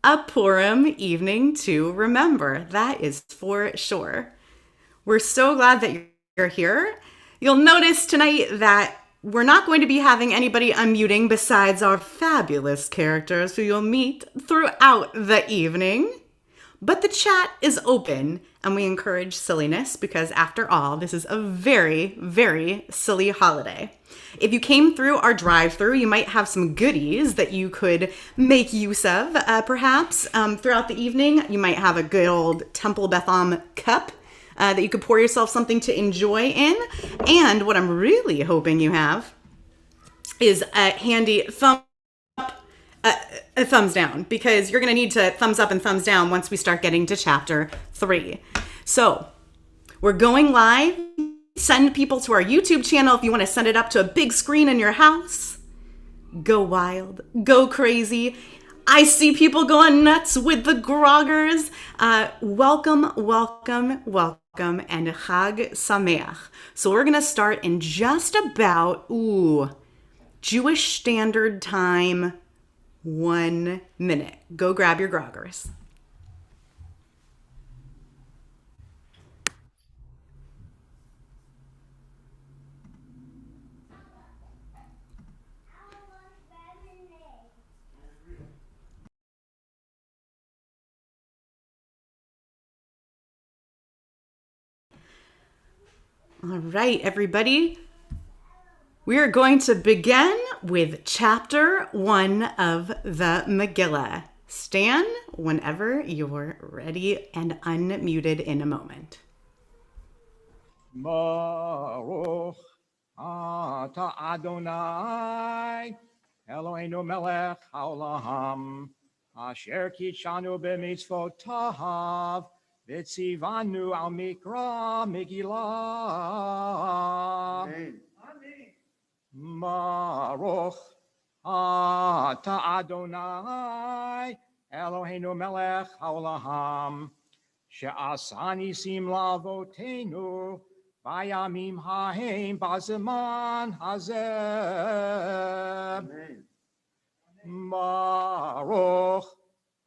A Purim evening to remember. That is for sure. We're so glad that you're here. You'll notice tonight that we're not going to be having anybody unmuting besides our fabulous characters who you'll meet throughout the evening. But the chat is open and we encourage silliness because, after all, this is a very, very silly holiday. If you came through our drive through, you might have some goodies that you could make use of, perhaps. Throughout the evening, you might have a good old Temple Betham cup that you could pour yourself something to enjoy in. And what I'm really hoping you have is a handy a thumbs down, because you're going to need to thumbs up and thumbs down once we start getting to chapter 3. So we're going live. Send people to our YouTube channel if you want to send it up to a big screen in your house. Go wild. Go crazy. I see people going nuts with the groggers. Welcome, and Chag Sameach. So we're going to start in just about, Jewish Standard Time, 1 minute. Go grab your groggers. All right, everybody. We are going to begin with chapter 1 of the Megillah. Stan, whenever you're ready and unmuted in a moment. Baruch Ata Adonai Eloheinu melech haolam asher kitshanu b'mitzvotav v'tzivanu al mikra Megillah. Amen. Baruch Ata Adonai Eloheinu melech haolam she'asani sim lavotenu Bayamim hahem bazeman hazeh. Baruch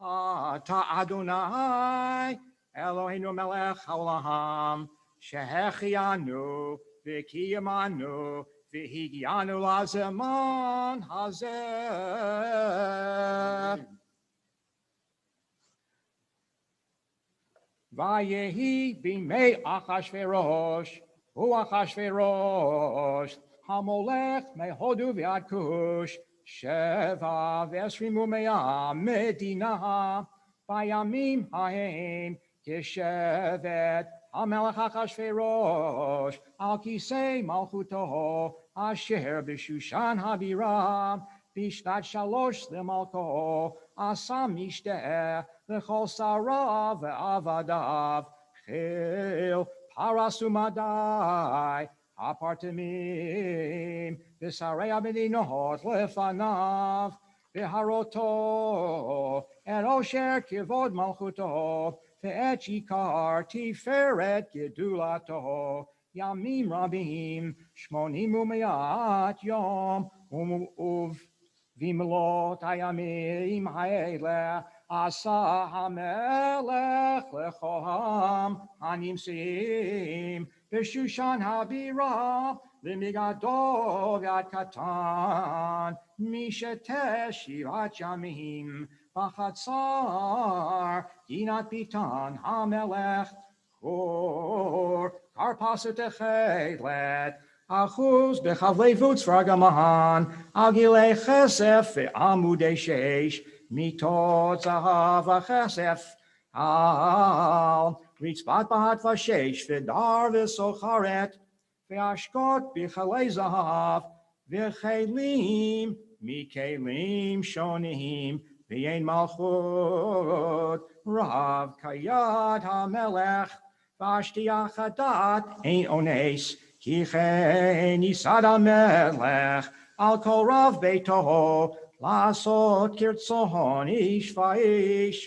ata Adonai Eloheinu melech haolam shehechianu v'kiyamanu v'higianu lazeman hazeh. Vayehi bimei Ahasuerus, Ahasuerus, Hamolech mehodu v'ad kush, Sheva v'esrimu mea medina, Bayamim hahem, Kishevet, Hamelech Ahasuerus, Al kisei malchuto, Asher b'shushan habira, Bishvat shalosh lemalko, Asam mishteh, L'chol sarav ve'avadav, chil parasumadai, apartemim, v'sarei abedinohot lefanav, v'haroto, et osher kivod malchuto, ve'et yikar tiferet gedulato, yamim rabim, shmonim u'me'at yom, v'imlot hayamim ha'eleh, Asa hamelech lechoham hanimsim b'shushan habira l'migado v'ad katan misheteh shirat yamim b'chatzar dinat pitan hamelech kor karpaset echelet Achuz b'chavlevut tzragamahan agilei chesef ve'amudei sheish Mitot zahav achesef al ritzpat bahat vashesh v'dar v'socharet v'ashkot b'chalei zahav v'chelim mikelim shonim v'yein malchut rav kayad hamelech Vashti achadat ein ones ki chen yisad hamelech al kol rav beito Lasot kirtzohon ish vaish,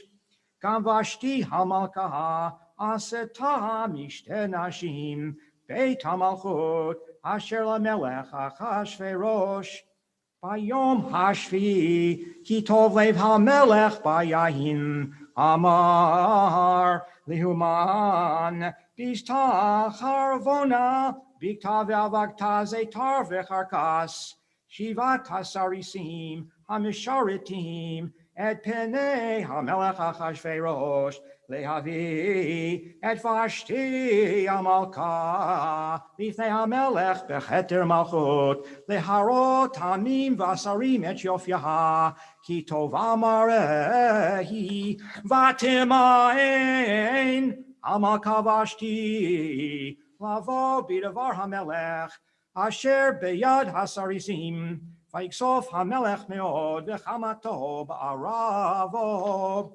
Gam Vashti hamalkaha aseta mishte nashim, Beit hamalchut asher lamelech Ahasuerus, Bayom hashvi, ki tov lev hamelech bayahin, amar lihuman, bistach harvona, biktav avakta zetar vecharkas, shivat hasarisim, hamisharitim, et penei hamelech Ahasuerus, lehavi et Vashti amalka, lifnei hamelech becheter malchut, leharot hamim vasarim et yofyaha, ki tova marehi, vatimain amalka Vashti, lavo bidavar hamelech, asher beyad hasarisim, ויקסוף המלך מאוד וחמתו בערבו.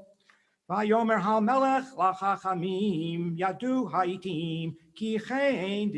ויאמר המלך לחכמים ידעו העתים כי כן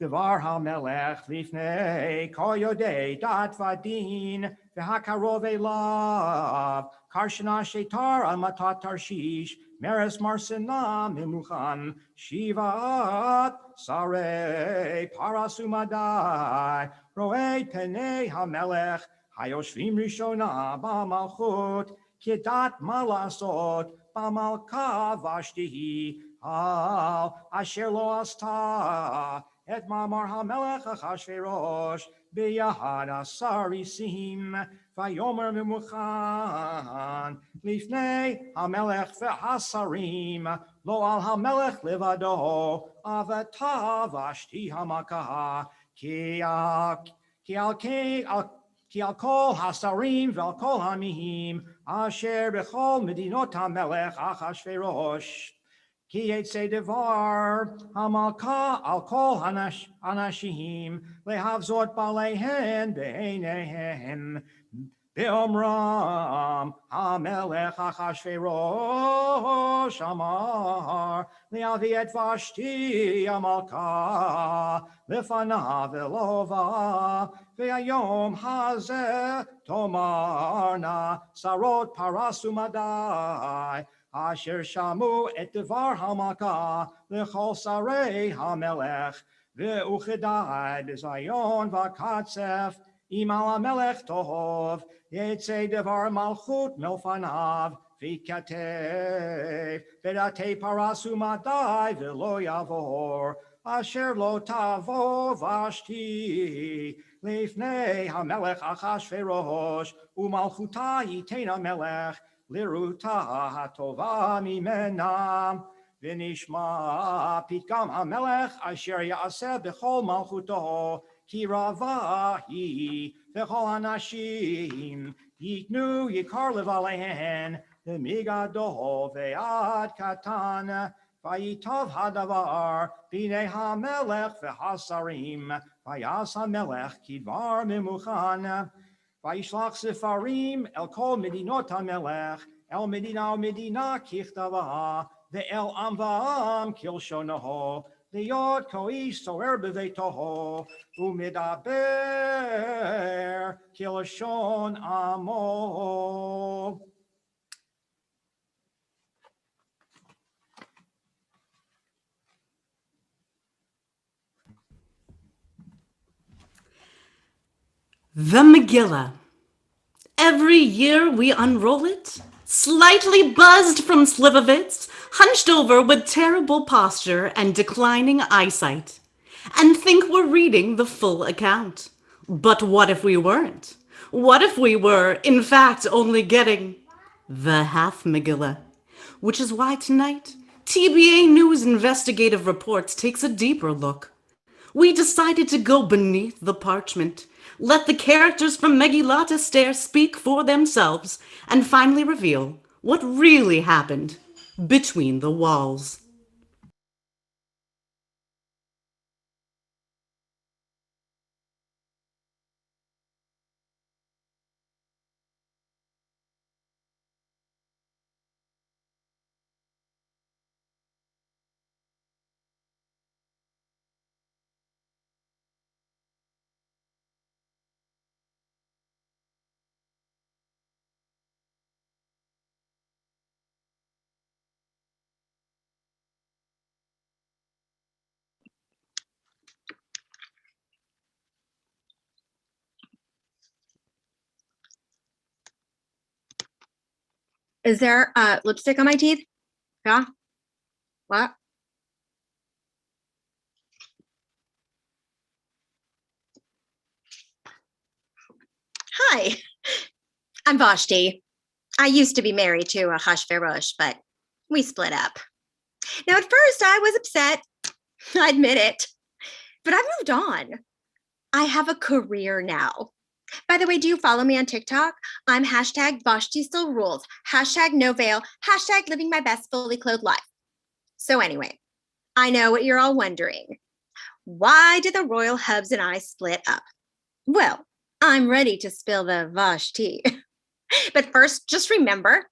דבר המלך לפני כל יודעי דת ודין והקרוב אליו קרשנה שתר על מטת תרשיש מרס מרסנה ממוכן שבעת שרי פרס ומדי רואי פני המלך היושבים ראשונה במלכות כדעת מה לעשות במלכה ושתי היא על אשר לא עשתה את מאמר המלך אחשוורוש ביד הסריסים ויאמר ממוכן לפני המלך והשרים לא על המלך לבדו אבתה ושתי המלכה כי על כל השרים ועל כל העמים אשר בכל מדינות המלך אחשוורוש כי יצא דבר המלכה על כל האנשים להבזות בעליהן בעיניהם באומרם המלך אחשוורוש אמר להביא את ושתי המלכה לפניו ולובה והיום הזה תאמרנה שרות פרס ומדי אשר שמעו את דבר המלכה לכל שרי המלך ואוחדה בזיון וקצף אם על המלך טוב יצא דבר מלכות מלפניו ויכתב בדתי פרס ומדי ולא יעבור אשר לא תבוא ושתי לפני המלך אחשוורוש ומלכותה ייתן המלך לרותה הטובה ממנה ונשמע פתגם המלך אשר יעשה בכל מלכותו כי רבה היא וכל הנשים ייתנו יקר לבעליהן ומגדול ועד קטן ויטב הדבר בעיני המלך והשרים ויעש המלך כדבר ממוכן וישלח ספרים אל כל מדינות המלך אל מדינה ומדינה ככתבה ואל עם ועם כלשונו להיות כאיש סוער בביתו ומדבר כלשון עמו. The Megillah. Every year we unroll it, slightly buzzed from slivovitz, hunched over with terrible posture and declining eyesight, and think we're reading the full account. But what if we weren't? What if we were, in fact, only getting the half Megillah? Which is why tonight, TBA News Investigative Reports takes a deeper look. We decided to go beneath the parchment, let the characters from Megillah to Esther speak for themselves, and finally reveal what really happened between the walls. Is there lipstick on my teeth? Yeah. What? Hi, I'm Vashti. I used to be married to Ahasuerus, but we split up. Now, at first, I was upset. I admit it. But I've moved on. I have a career now. By the way, do you follow me on TikTok? I'm hashtag Vashti Still Rules, hashtag no veil, hashtag living my best fully clothed life. So anyway, I know what you're all wondering. Why did the royal hubs and I split up? Well, I'm ready to spill the Vashti. But first, just remember,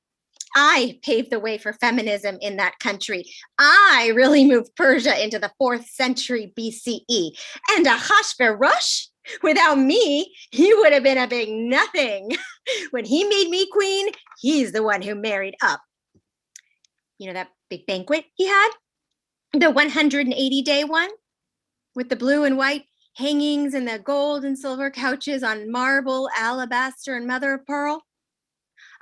I paved the way for feminism in that country. I really moved Persia into the 4th century BCE. And Ahasuerus, without me, he would have been a big nothing. When he made me queen, he's the one who married up. You know that big banquet he had? The 180-day one? With the blue and white hangings and the gold and silver couches on marble, alabaster, and mother of pearl?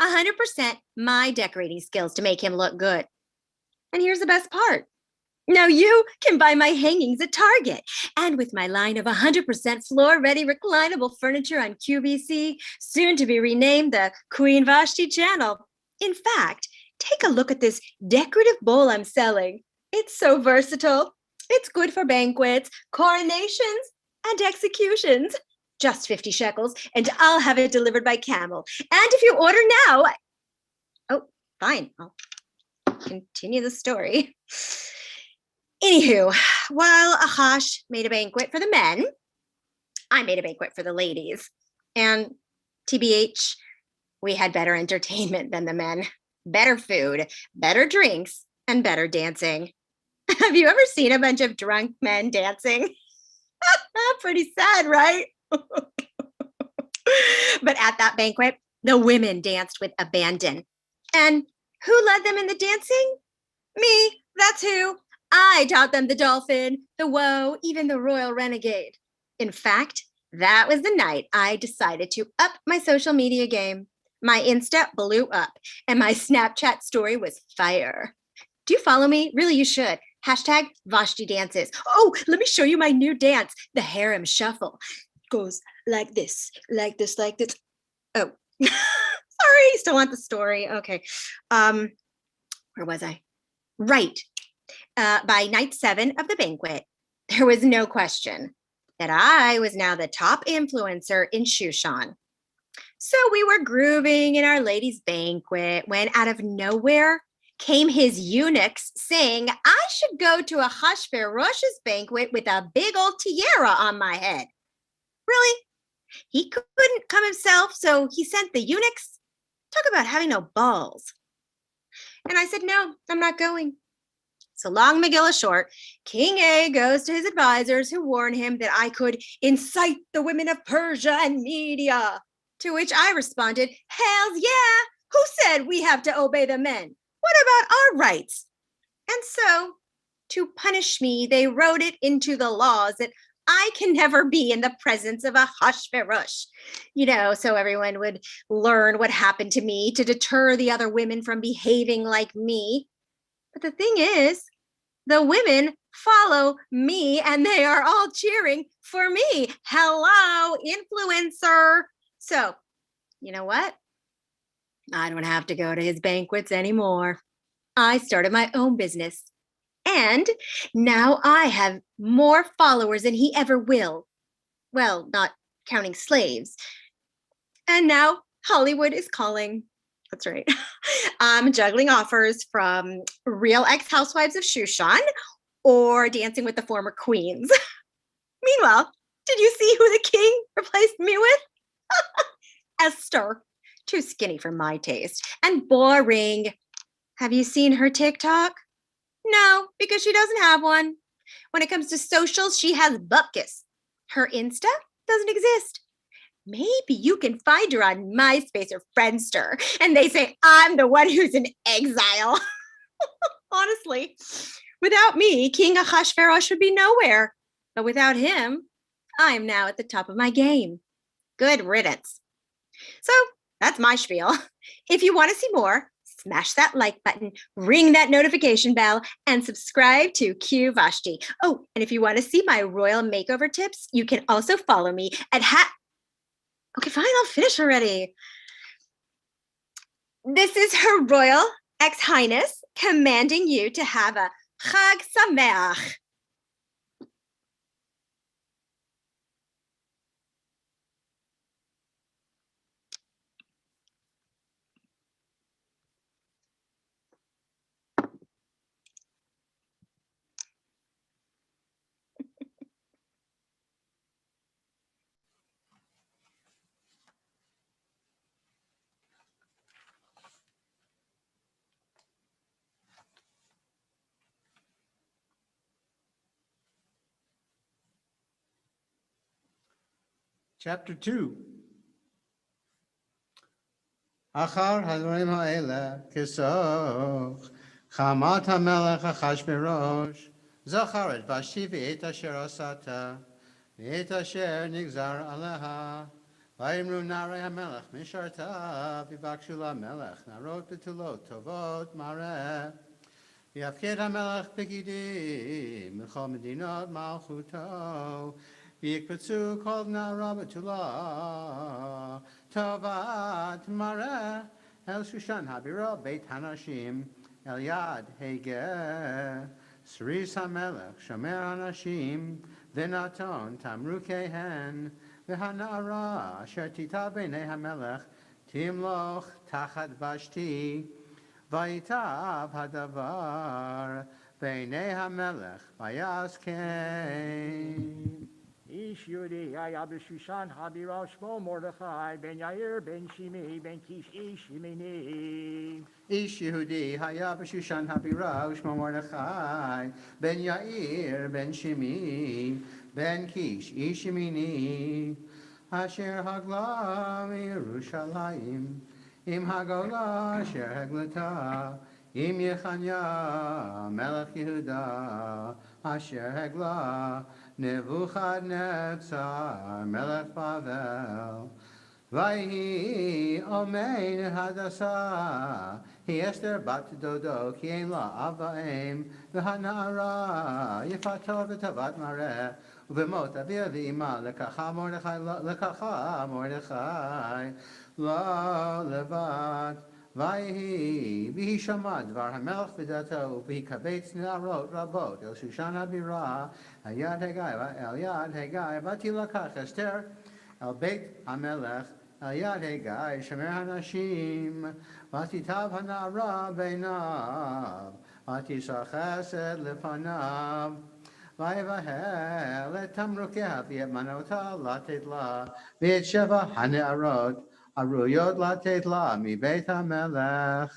100% my decorating skills to make him look good. And here's the best part. Now you can buy my hangings at Target. And with my line of 100% floor-ready reclinable furniture on QVC, soon to be renamed the Queen Vashti channel. In fact, take a look at this decorative bowl I'm selling. It's so versatile. It's good for banquets, coronations, and executions. Just 50 shekels, and I'll have it delivered by camel. And if you order now, oh, fine, I'll continue the story. Anywho, while Ahash made a banquet for the men, I made a banquet for the ladies. And TBH, we had better entertainment than the men. Better food, better drinks, and better dancing. Have you ever seen a bunch of drunk men dancing? Pretty sad, right? But at that banquet, the women danced with abandon. And who led them in the dancing? Me, that's who. I taught them the dolphin, the woe, even the royal renegade. In fact, that was the night I decided to up my social media game. My Insta blew up, and my Snapchat story was fire. Do you follow me? Really, you should. Hashtag Vashti dances. Oh, let me show you my new dance, the harem shuffle. Goes like this, like this, like this. Oh, sorry, still want the story. Okay. Where was I? Right. By night 7 of the banquet, there was no question that I was now the top influencer in Shushan. So we were grooving in our ladies' banquet when out of nowhere came his eunuchs saying I should go to Ahasuerus' banquet with a big old tiara on my head. Really? He couldn't come himself, so he sent the eunuchs? Talk about having no balls. And I said, no, I'm not going. So long Megillah short, King A goes to his advisors who warn him that I could incite the women of Persia and Media. To which I responded, hells yeah, who said we have to obey the men? What about our rights? And so, to punish me, they wrote it into the laws that I can never be in the presence of Ahasuerus. You know, so everyone would learn what happened to me to deter the other women from behaving like me. But the thing is, the women follow me and they are all cheering for me. Hello, influencer. So, you know what? I don't have to go to his banquets anymore. I started my own business. And now I have more followers than he ever will. Well, not counting slaves. And now Hollywood is calling. That's right. I'm juggling offers from Real Ex-Housewives of Shushan or Dancing with the Former Queens. Meanwhile, did you see who the king replaced me with? Esther. Too skinny for my taste and boring. Have you seen her TikTok? No, because she doesn't have one. When it comes to socials, she has buckus. Her Insta doesn't exist. Maybe you can find her on MySpace or Friendster, and they say I'm the one who's in exile. Honestly, without me, King Ahasuerus would be nowhere. But without him, I am now at the top of my game. Good riddance. So that's my spiel. If you want to see more, Smash that like button, ring that notification bell, and subscribe to Q Vashti. Oh, and if you want to see my royal makeover tips, you can also follow me at Okay, fine, I'll finish already. This is Her Royal Ex-Highness commanding you to have a Chag Sameach. Chapter 2. Achar hadvarim ha'ela kisoch chamat hamelech Achashverosh zachar et Vashti v'et asher asata v'et asher nigzar aleha vayimru narei hamelech misharta v'vakshu lamelech narot betulot tovot mareh v'yafked hamelech begidim m'chol medinot malchuto v'yikbetzu kol nara betulah Tovat Mareh El Shushan Habira Beit Hanashim El Yad Hege Sris HaMelech Shomer Hanashim V'naton Tamru Kehen V'hanara Asher Tita B'nei HaMelech Timloch Tachat Vashti V'yitav Hadavar B'nei HaMelech V'yaskein Ish Yudi Yaya B'Shushan Habira Shmo Mordechai Ben Yair Ben Shimi Ben Kish Ish Yemini. Ish Yehudi Haya B'Shushan Habira Ushmo Mordechai Ben Yair Ben Shimi Ben Kish Ish Yemini Asher Hagla Yerushalayim Im Hagola Asher Haglata Im Yechanya Melech Yehuda Asher Hagla Nebuchadnezzar Melech Bavel Vayhi Omein Hadasa Hi Esther Bat Dodo Ki Ein La Avaim V'hanara Yifato V'tavat Mareh Uv'mot Avia V'ima Lekacha Mordechai Lo Levat Vayhi V'hi Shamad Dvar HaMelech V'dato V'hi Kabetz Narot Rabot El Shushan HaBira El Yad Hegai Vati Lakach Esther El Beit HaMelech El Yad Hegai Shemer HaNashim Vati Tav HaNara Beinav Vati Shachesed Lefanav Vayvahel Et Tamrukeh V'et Manota Latet La V'et Sheva HaNe'arot Aruyot Latet La Mi Beit HaMelech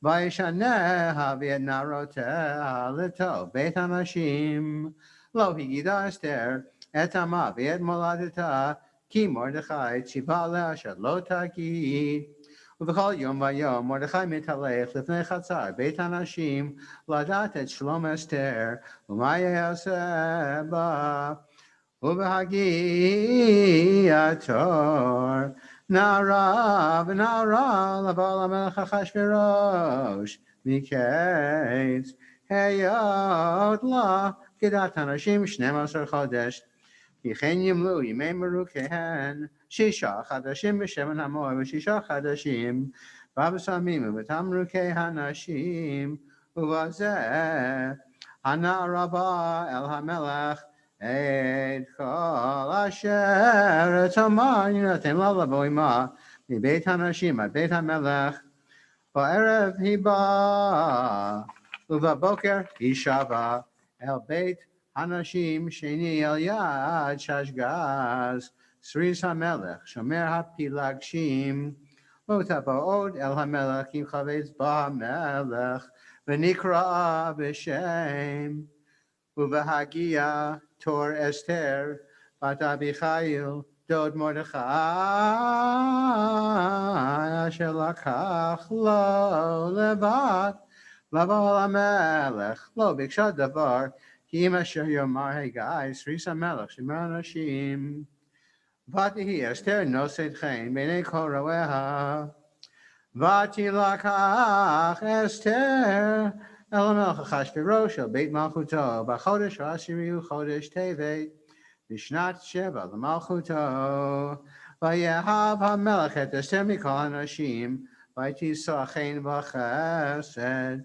Vayishaneha V'et Naroteha Leto Beit HaNashim Lo Higida Esther Et Hama V'et Moladeta Ki Mordechai Tziva Asher Lo Tagid Uv'chol Yom Vayom Mordechai Mitalech Lifnei Chatzar Beit HaNashim Ladat Et Shlom Esther U'maya Yaseh Ba U'b'Hagiyator Nara Laval HaMelech Achashverosh Miketz Heyot La Kedat HaNashim 12 Chodesh כי כן ימלאו ימי מרוכיהן 6 חדשים בשמן המועד ו6 חדשים בבשמים ובתמרוקי הנשים ובזה הנערה באה אל המלך את כל אשר תאמר יינתן לה לבוא עמה מבית הנשים עד בית המלך בערב היא באה ובבוקר היא שבה אל בית Hanashim Sheni El Yad Shashgaz Sris HaMelech Shomer HaPilagshim Otabaod El HaMelech Im Chavetz Ba HaMelech V'nikra B'Shem U'V'Hagia Tor Esther Bat Abichayil Dod Mordechai Asher Lakach Lo Levat Laval HaMelech Lo Biksha Davar Kim Asher Yomar Hegai Sris HaMelech Shemer HaNashim Vatihi Esther Noset Chen B'nei Kol Roeha ותילקח אסתר אל המלך אחשוורוש אל בית מלכותו בחודש העשירי הוא חודש טבת בשנת 7 למלכותו. ויאהב המלך את אסתר מכל הנשים ותישא חן וחסד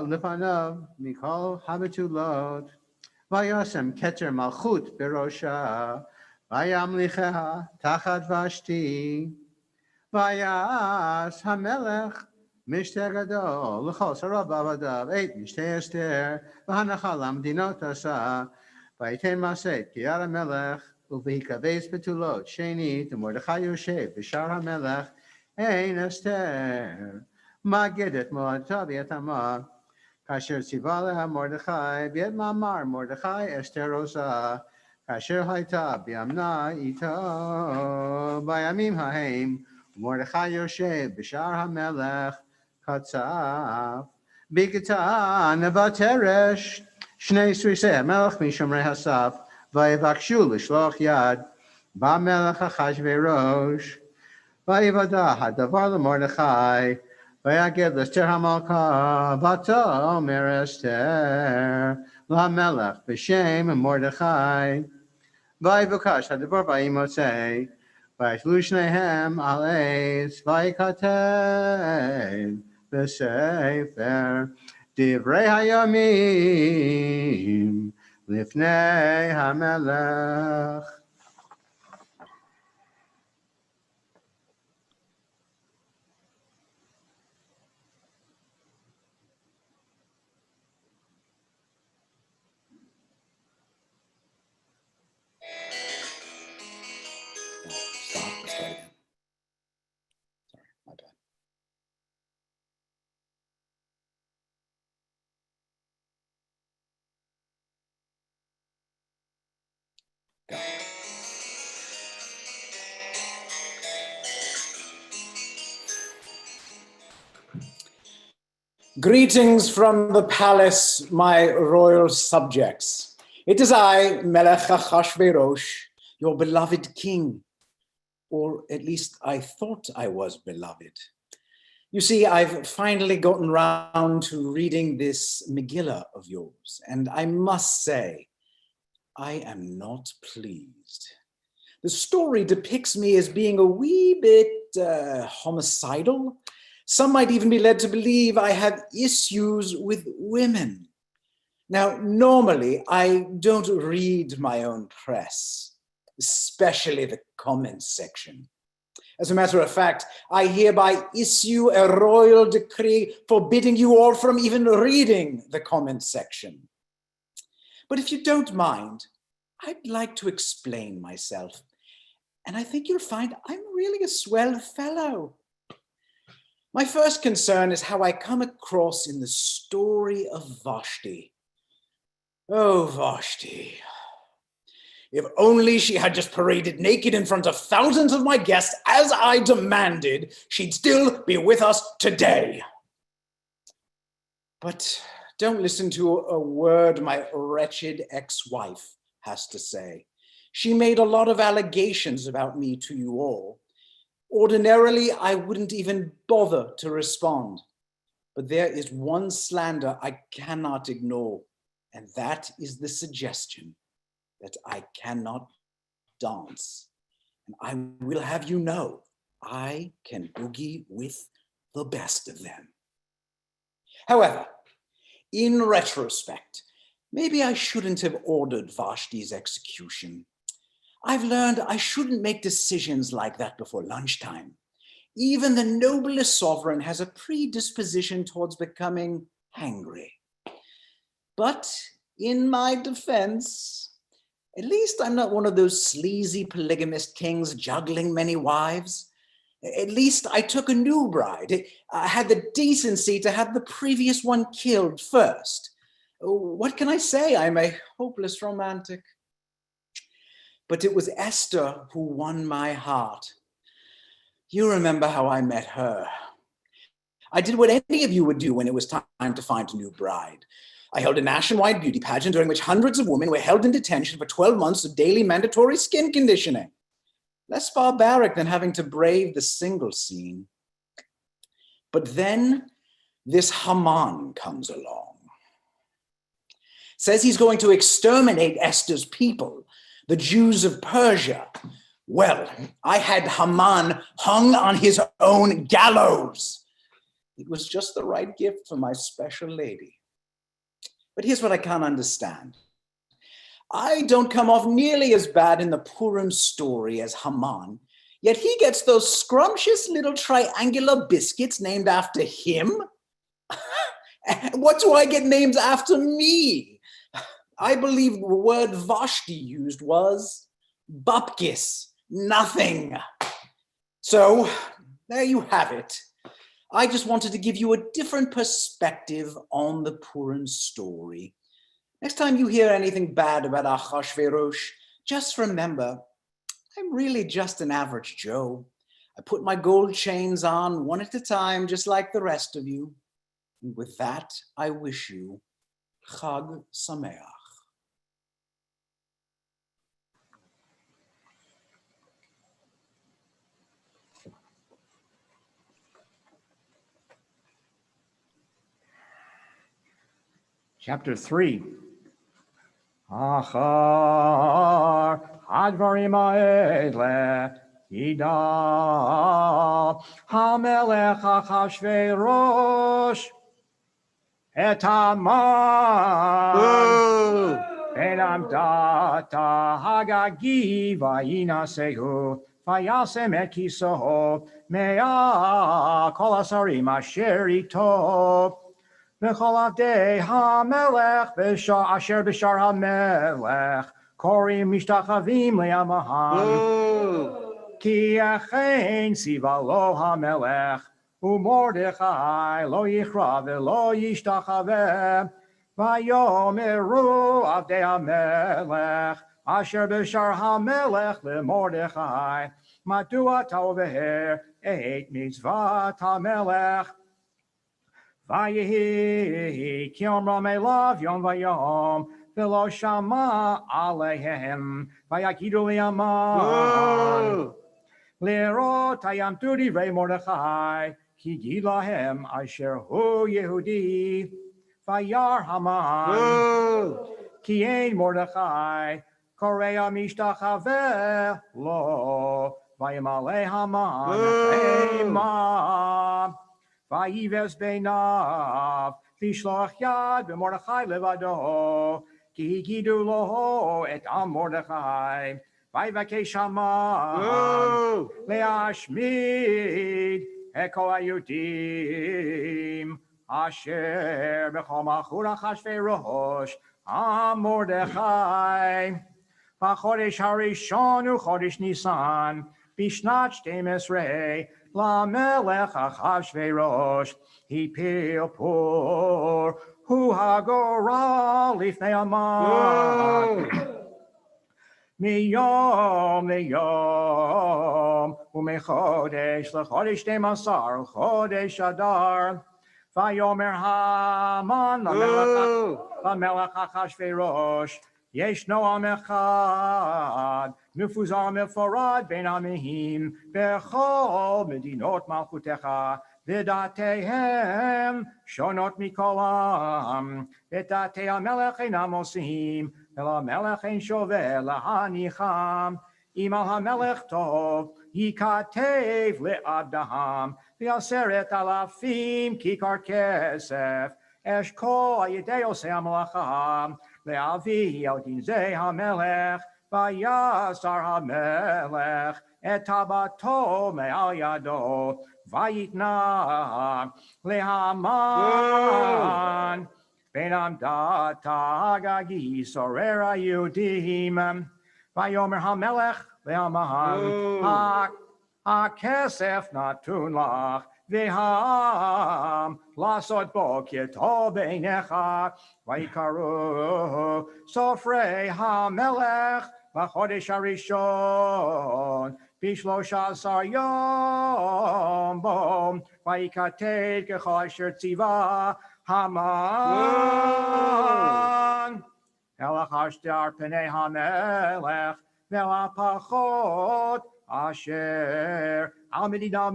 לפניו מכל הבתולות. וישם כתר מלכות בראשה וימליכה תחת ושתי. ויעש המלך משתה גדול לכל שריו ועבדיו את משתה אסתר והנחה למדינות עשה. ויתן מעשה תיאר המלך ובהיקבץ בתולות שנית ומרדכי יושב בשער המלך אין אסתר מאגדת מועדתה ויתמה. כאשר ציווה לה מרדכי ואת מאמר מרדכי אסתר עושה כאשר הייתה בימנה איתו בימים ההם ומרדכי יושב בשער המלך קצף בגתן ותרש שני סריסי המלך משומרי הסף ויבקשו לשלוח יד במלך אחשוורוש. ויוודע הדבר למרדכי ויגד לאסתר המלכה ותאמר אסתר למלך בשם מרדכי. ויבוקש הדבר וימצא ויתלו שניהם על עץ ויכתב בספר דברי הימים לפני המלך. Greetings from the palace, my royal subjects. It is I, Melech Ahasuerus, your beloved king, or at least I thought I was beloved. You see, I've finally gotten round to reading this Megillah of yours, and I must say, I am not pleased. The story depicts me as being a wee bit homicidal. Some might even be led to believe I have issues with women. Now, normally, I don't read my own press, especially the comments section. As a matter of fact, I hereby issue a royal decree forbidding you all from even reading the comments section. But if you don't mind, I'd like to explain myself. And I think you'll find I'm really a swell fellow. My first concern is how I come across in the story of Vashti. Oh, Vashti. If only she had just paraded naked in front of thousands of my guests as I demanded, she'd still be with us today. But don't listen to a word my wretched ex-wife has to say. She made a lot of allegations about me to you all. Ordinarily, I wouldn't even bother to respond. But there is one slander I cannot ignore, and that is the suggestion that I cannot dance. And I will have you know, I can boogie with the best of them. However, in retrospect, maybe I shouldn't have ordered Vashti's execution. I've learned I shouldn't make decisions like that before lunchtime. Even the noblest sovereign has a predisposition towards becoming hangry. But in my defense, at least I'm not one of those sleazy polygamist kings juggling many wives. At least I took a new bride. I had the decency to have the previous one killed first. What can I say? I'm a hopeless romantic. But it was Esther who won my heart. You remember how I met her. I did what any of you would do when it was time to find a new bride. I held a nationwide beauty pageant during which hundreds of women were held in detention for 12 months of daily mandatory skin conditioning. Less barbaric than having to brave the single scene. But then this Haman comes along. Says he's going to exterminate Esther's people, the Jews of Persia. Well, I had Haman hung on his own gallows. It was just the right gift for my special lady. But here's what I can't understand. I don't come off nearly as bad in the Purim story as Haman, yet he gets those scrumptious little triangular biscuits named after him. What do I get named after me? I believe the word Vashti used was bupkis, nothing. So there you have it. I just wanted to give you a different perspective on the Purim story. Next time you hear anything bad about Ahasuerus, just remember, I'm really just an average Joe. I put my gold chains on one at a time, just like the rest of you. And with that, I wish you Chag Sameach. Chapter 3. Achar hadvarim ha'ele yida hamelech Ahasuerus et Haman ben amdata hagagi vayinasehu vayasem et kisoho mea kol hasarim asher ito v'chol avdei hamelech asher b'shar hamelech korim mishtachavim le'amahan ki achein siva lo hamelech Mordechai lo yichra v'lo yishtachaveh vayomeru avdei hamelech asher b'shar hamelech leMordechai madua toveher et mitzvat hamelech Vayehi ki omram elav yom vayom v'lo shama aleihem vayakidu li'aman Lirot hayam tudi rei Mordechai ki gilahem asher hu Yehudi vayar Haman ki ein Mordechai korea mishtachaveh lo vayimale Haman chema Vayives beinav vishloach yad b'Mordechai levado ki higidu lo et am Mordechai Vayivakesh Haman leashmid eko hayudim asher b'chol malchut Ahasuerus am Mordechai v'chodesh harishon u'chodesh Nisan bishnat 12 LaMelech Ahasuerus hipil pur hu hagora lifnei Haman miyom umechodesh lechodesh 12 chodesh Adar vayomer Haman LaMelech Ahasuerus Yeshno am echad, mefuzar meforad ben amihim, bechol medinot malchutecha, v'datehem shonot mikolam, v'datei hamelech einam osim, v'lamelech ein shoveh lahanicham, im al hamelech tov, yikatev le'abdaham, v'aseret alafim kikar kesef, eshko ayidei osei hamelacha, Le'avi al ginzei hamelech, vayasar hamelech, et tabato me'al yado, vayitna le'haman, ben amdata agagi sorera yudim, vayomer hamelech le'haman, ha-kesef natun lach, V'ham lasot bo kito beinecha v'yikaru sofrei hamelech v'chodesh harishon b'shlosha asar yom bo v'yikated kechol asher tziva Haman elach ashtar pnei hamelech ve'lapachot Asher al Medina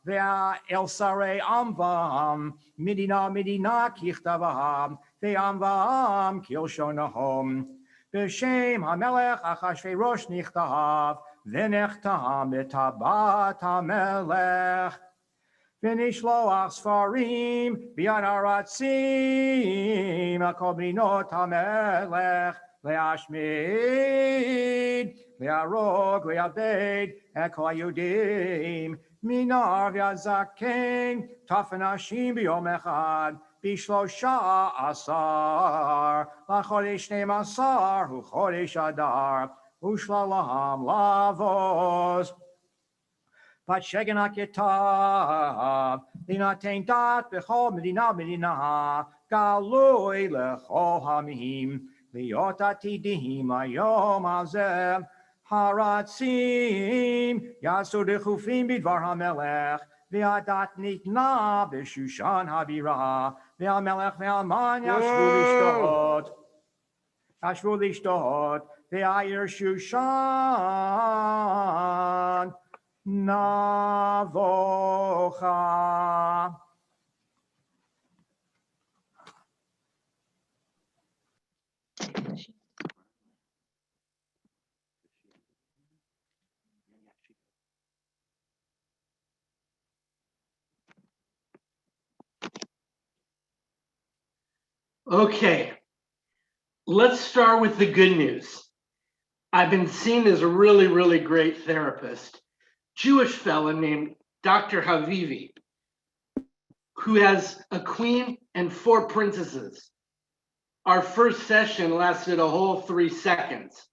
ve'el sarei amvam Medina kichtavam ve'amvam kilshonahom B'shem hamelech Achashverosh nichtav v'nechtam b'tabat hamelech V'nishloach sfarim b'yad haratzim akol b'not hamelech להשמיד, להרוג, לאבד את כל היהודים, מנער ועד זקן, טף אנשים ביום אחד, ב13 לחודש 12 הוא חודש אדר, ושללם לבוז. ותשגן הכתב, להינתן דת בכל מדינה, גלוי לכל העמים, להיות עתידים היום הזה, הרצים יעשו דחופים בדבר המלך, והדת ניתנה בשושן הבירה, והמלך והמן ישבו לשתות, והעיר שושן נבוכה. Okay, let's start with the good news. I've been seen as a really, really great therapist, Jewish fella named Dr. Havivi, who has a queen and 4 princesses. Our first session lasted a whole 3 seconds.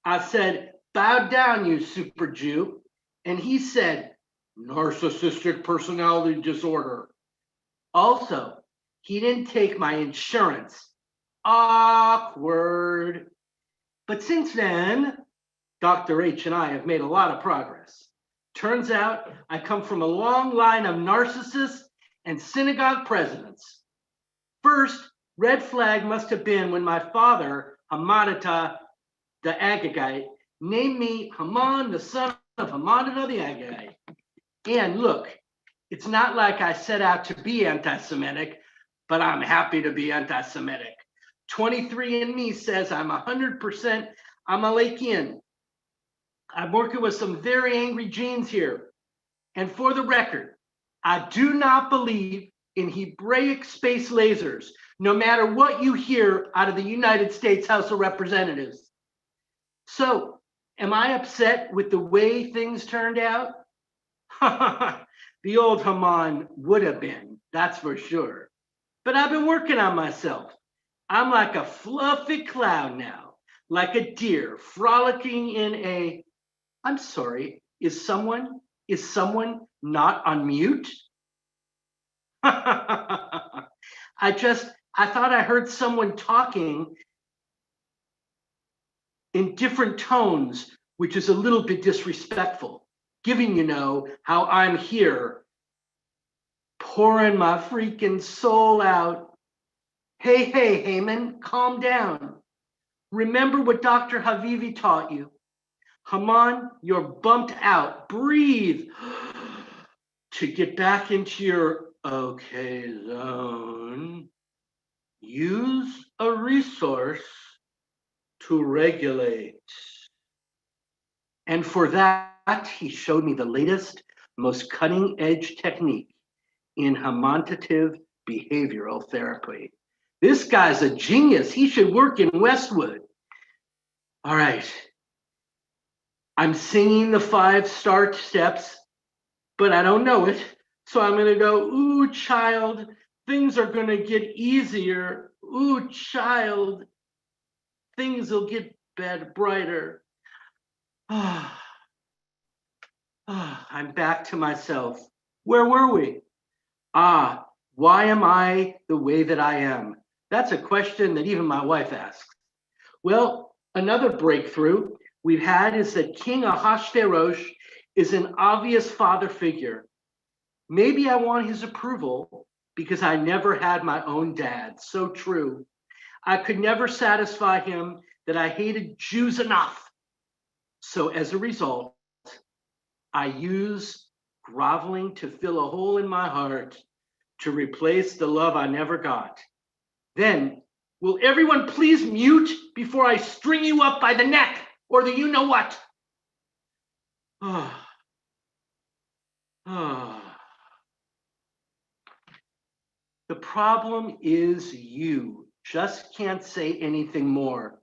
I said, bow down, you super Jew. And he said, narcissistic personality disorder. Also, he didn't take my insurance. Awkward. But since then, Dr. H and I have made a lot of progress. Turns out I come from a long line of narcissists and synagogue presidents. First, red flag must have been when my father, Hamadata the Agagite, named me Haman, the son of Hamadata the Agagite. And look, it's not like I set out to be anti-Semitic, but I'm happy to be anti-Semitic. 23andMe says I'm 100% Amalekian. I'm working with some very angry genes here. And for the record, I do not believe in Hebraic space lasers, no matter what you hear out of the United States House of Representatives. So, am I upset with the way things turned out? The old Haman would have been, that's for sure. But I've been working on myself. I'm like a fluffy cloud now, like a deer frolicking in a, I'm sorry, is someone not on mute? I thought I heard someone talking in different tones, which is a little bit disrespectful, giving how I'm here, pouring my freaking soul out. Hey, Haman, calm down. Remember what Dr. Havivi taught you. Haman, you're bumped out. Breathe to get back into your okay zone. Use a resource to regulate. And for that, he showed me the latest, most cutting-edge technique in Hamantative behavioral therapy. This guy's a genius. He should work in Westwood. All right. I'm singing the 5 start steps, but I don't know it. So I'm going to go, ooh, child, things are going to get easier. Ooh, child, things will get better, brighter. I'm back to myself. Where were we? Why am I the way that I am? That's a question that even my wife asks. Well, another breakthrough we've had is that King Ahasuerus is an obvious father figure. Maybe I want his approval because I never had my own dad. So true. I could never satisfy him that I hated Jews enough. So as a result, I use groveling to fill a hole in my heart to replace the love I never got. Then, will everyone please mute before I string you up by the neck or the you-know-what? The problem is you just can't say anything more.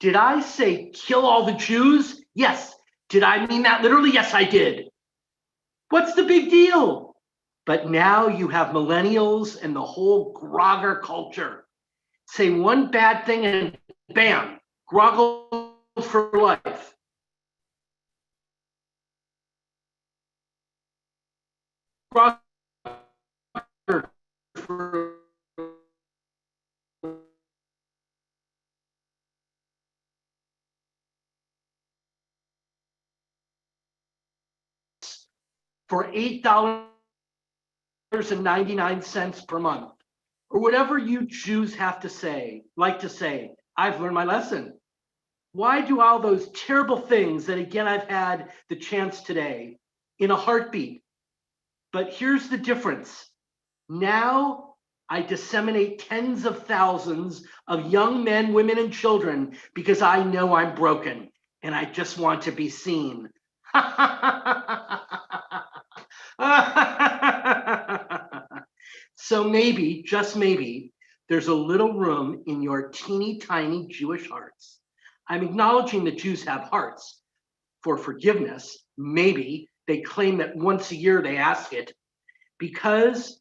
Did I say kill all the Jews? Yes. Did I mean that literally? Yes, I did. What's the big deal? But now you have millennials and the whole grogger culture. Say one bad thing and bam, groggle for life. Grogger for $8.99 per month, or whatever you Jews have to say, like to say. I've learned my lesson. Why do all those terrible things that, again, I've had the chance today in a heartbeat? But here's the difference. Now I disseminate tens of thousands of young men, women, and children because I know I'm broken and I just want to be seen. So maybe, just maybe, there's a little room in your teeny tiny Jewish hearts. I'm acknowledging that Jews have hearts for forgiveness. Maybe they claim that once a year they ask it because,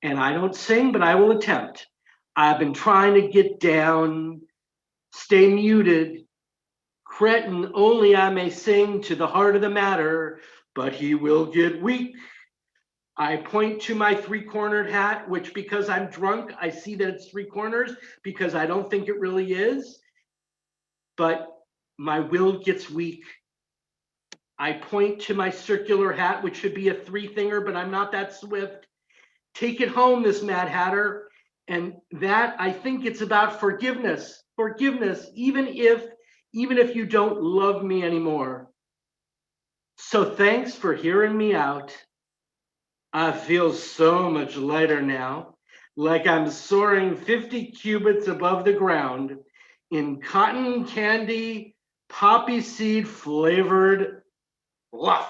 and I don't sing, but I will attempt. I've been trying to get down, stay muted. Cretin, only I may sing to the heart of the matter, but he will get weak. I point to my three-cornered hat, which because I'm drunk, I see that it's three corners because I don't think it really is. But my will gets weak. I point to my circular hat, which should be a three-thinger, but I'm not that swift. Take it home, this Mad Hatter. And that, I think it's about forgiveness. Forgiveness, even if you don't love me anymore. So thanks for hearing me out. I feel so much lighter now, like I'm soaring 50 cubits above the ground in cotton candy, poppy seed flavored fluff.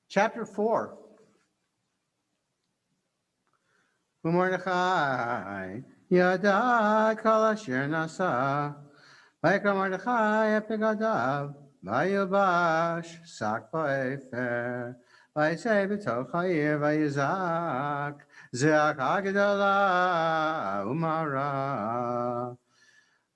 Chapter 4. Mordechai yada kol asher nasa, vayikra Mordechai epigadav, vayubash sak ba'efer, vayisei b'toch ha'ir vayizak, zeak ha'gedola umara.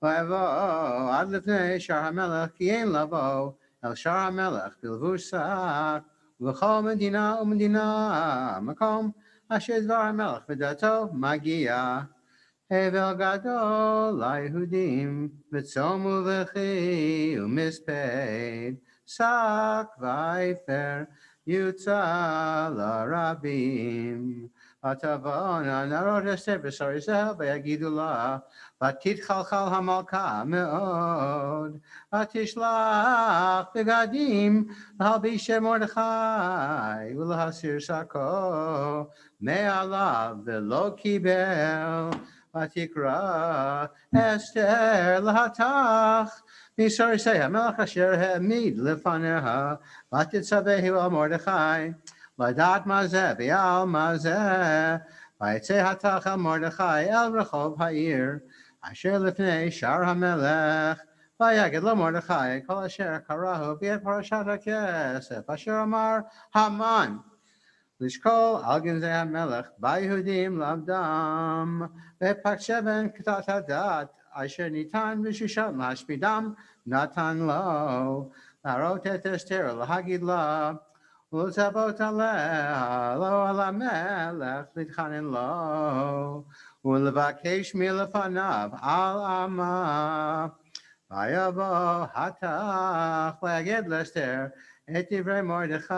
Vayavo ad lefnei shar hamelech ki ein lavo el shar hamelech bilvush sak, v'chol medina u'medina makom asher dvar hamelech v'dato magia. Hevel gadol lihudim v'tzomu v'chi u'mispeid sak v'ayfer yutza l'rabim. Atavona narod Esther v'sorizel v'yagidu la ותתחלחל המלכה מאוד, ותשלח בגדים להלביש מרדכי ולהסיר שקו מעליו ולא קיבל, ותקרא אסתר להתך מסורסי המלך אשר העמיד לפניה, ותצווהו על מרדכי לדעת מה זה ועל מה זה, ויצא התך אל מרדכי אל רחוב העיר אשר לפני שער המלך, ויגד לו מרדכי כל אשר קראו ואת פרשת הכסף אשר אמר המן לשקול על גנזי המלך ביהודים לעבדם, ופק שמן כתת הדת אשר ניתן בשושן להשמידם נתן לו, להראות את אסתר להגיד לה ולצוות עליה לא על המלך להתחנן לו ולבקש מלפניו על עמה, ויבוא התך ויגד לאסתר את דברי מרדכי.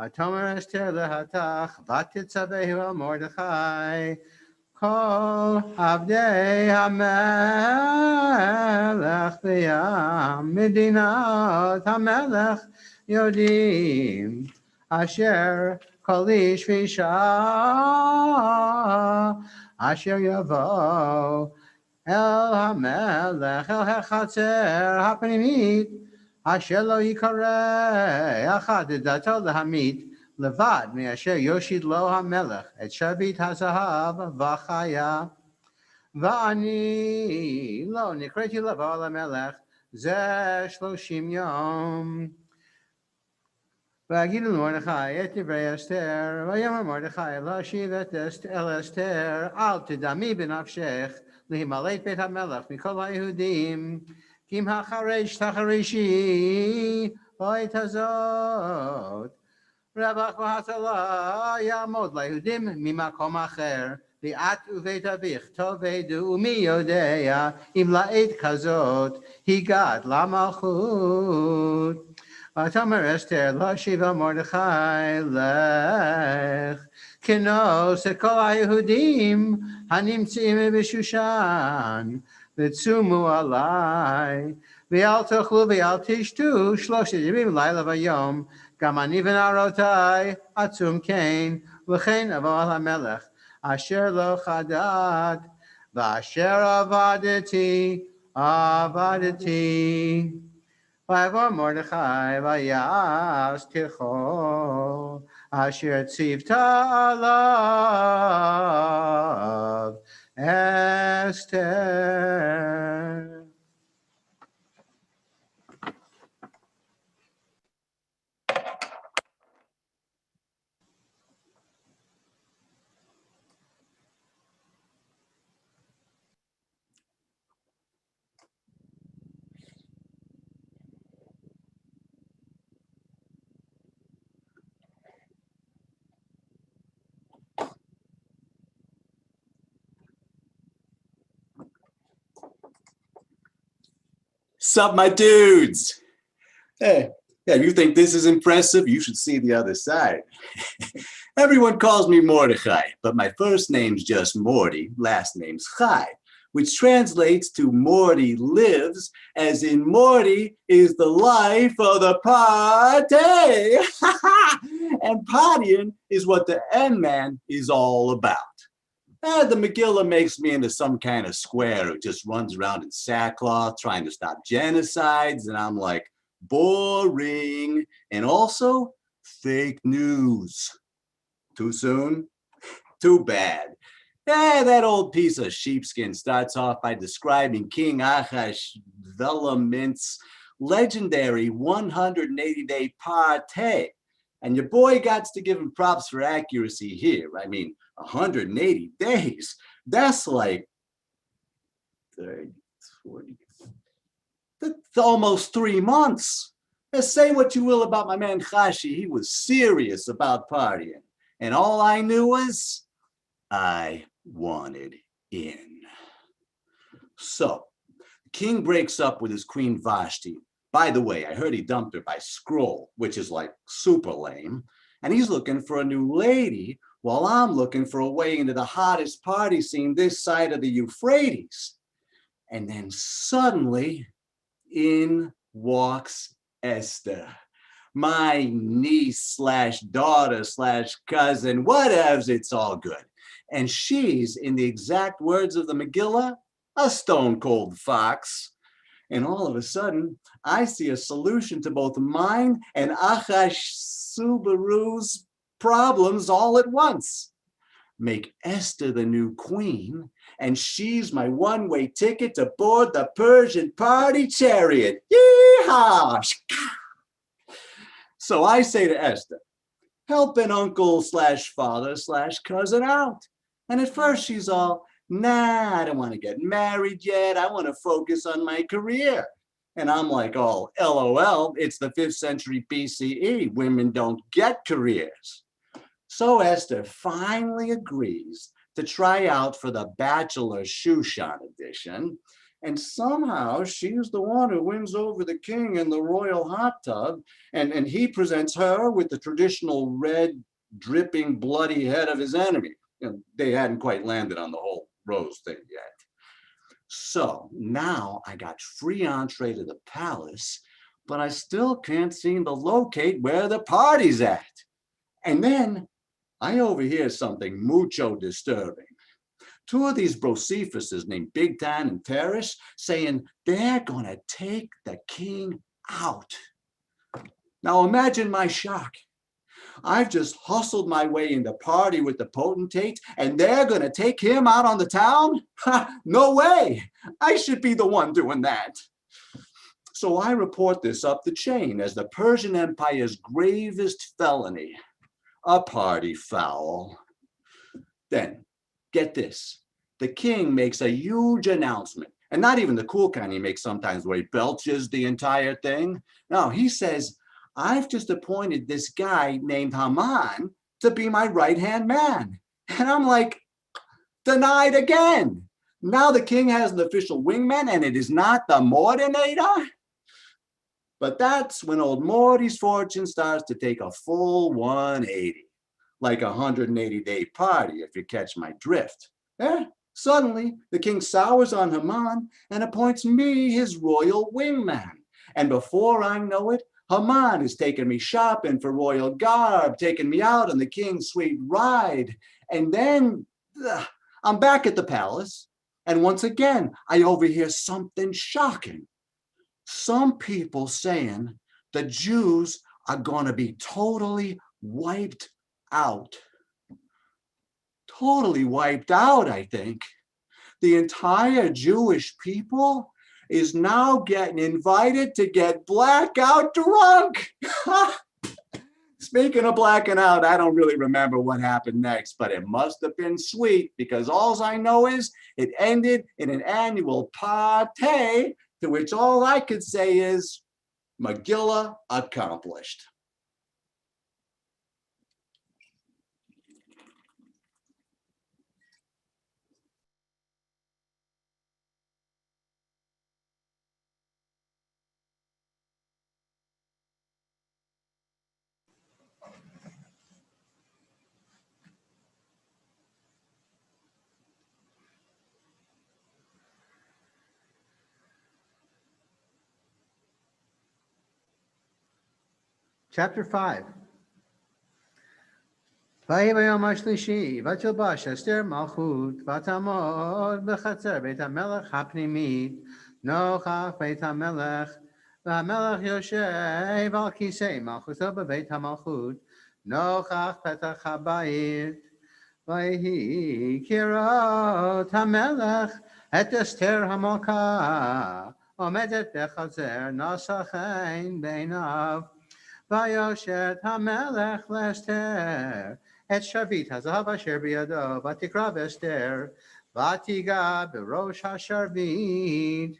ותאמר אסתר להתך ותצווהו על מרדכי כל עבדי המלך במדינת המלך יודעים אשר כל איש ואישה אשר יבוא אל המלך אל החצר הפנימית אשר לא יקרא אחד את דתו להמית לבד מאשר יושיט לו המלך את שרביט הזהב וחיה. ואני לא נקראתי לבוא למלך זה 30 יום. ויגידו למרדכי את דברי אסתר, ויאמר מרדכי להשיב אל אסתר, אל תדמי בנפשך להימלט בית המלך מכל היהודים, כי אם החרש תחרישי בעת הזאת. רווח והצלה יעמוד ליהודים ממקום אחר, ואת ובית אביך תאבדו, ומי יודע אם לעת כזאת הגעת למלכות. ותאמר אסתר להשיב אל מרדכי, לך כנוס את כל היהודים הנמצאים בשושן, וצומו עלי, ואל תאכלו ואל תשתו 3 ימים לילה ויום, גם אני ונערותי עצום כן, וכן אבוא אל המלך, אשר לא חדלת, ואשר עבדתי. ויבוא מרדכי ויעש תיכו, אשר ציוותה עליו אסתר. Sup, my dudes? Hey, yeah, if you think this is impressive, you should see the other side. Everyone calls me Mordechai, but my first name's just Morty, last name's Chai, which translates to Morty lives, as in Morty is the life of the party. And partying is what the N-Man is all about. The Megillah makes me into some kind of square who just runs around in sackcloth trying to stop genocides, and I'm like, boring, and also fake news. Too soon? Too bad. That old piece of sheepskin starts off by describing King Ahasuerus' legendary 180-day party. And your boy got to give him props for accuracy here. I mean, 180 days. That's like 30, 40. That's almost 3 months. Say what you will about my man Chashi, he was serious about partying. And all I knew was I wanted in. So, the king breaks up with his queen Vashti. By the way, I heard he dumped her by scroll, which is like super lame. And he's looking for a new lady while I'm looking for a way into the hottest party scene this side of the Euphrates. And then suddenly, in walks Esther, my niece / daughter / cousin, whatevs, it's all good. And she's, in the exact words of the Megillah, a stone cold fox. And all of a sudden, I see a solution to both mine and Ahasuerus' problems all at once. Make Esther the new queen, and she's my one-way ticket to board the Persian party chariot. Yeehaw! So I say to Esther, help an uncle / father / cousin out. And at first she's all, nah, I don't want to get married yet. I want to focus on my career. And I'm like, oh, LOL, it's the 5th century BCE. Women don't get careers. So Esther finally agrees to try out for the Bachelor Shushan edition. And somehow she's the one who wins over the king in the royal hot tub, and he presents her with the traditional red, dripping, bloody head of his enemy. They hadn't quite landed on the whole rose thing yet. So now I got free entree to the palace, but I still can't seem to locate where the party's at. And then I overhear something mucho disturbing. Two of these Brosephuses named Big Tan and Teresh saying they're gonna take the king out. Now imagine my shock. I've just hustled my way in the party with the potentate, and they're gonna take him out on the town? Ha, no way! I should be the one doing that. So I report this up the chain as the Persian Empire's gravest felony, a party foul. Then, get this, the king makes a huge announcement, and not even the cool kind he makes sometimes where he belches the entire thing. No, he says, I've just appointed this guy named Haman to be my right-hand man. And I'm like, denied again. Now the king has an official wingman and it is not the Mordinator? But that's when old Morty's fortune starts to take a full 180, like a 180-day party, if you catch my drift. Suddenly, the king sours on Haman and appoints me his royal wingman. And before I know it, Haman is taking me shopping for royal garb, taking me out on the king's sweet ride. And then I'm back at the palace. And once again, I overhear something shocking. Some people saying the Jews are going to be totally wiped out. Totally wiped out, I think. The entire Jewish people is now getting invited to get blackout drunk. Speaking of blacking out, I don't really remember what happened next, but it must have been sweet because all I know is it ended in an annual party to which all I could say is Megillah accomplished. Chapter 5. ויהי ביום השלישי, ותלבש אסתר מלכות, ותעמוד בחצר בית המלך הפנימית, נוכח בית המלך, והמלך יושב על כיסא מלכותו בבית המלכות, נוכח פתח הבית. ויהי כראות המלך את אסתר המלכה, עומדת בחצר, נשא חן בעיניו. ויושט המלך לאסתר את שרביט הזהב אשר בידו, ותקרא באסתר, ותיגע בראש השרביט.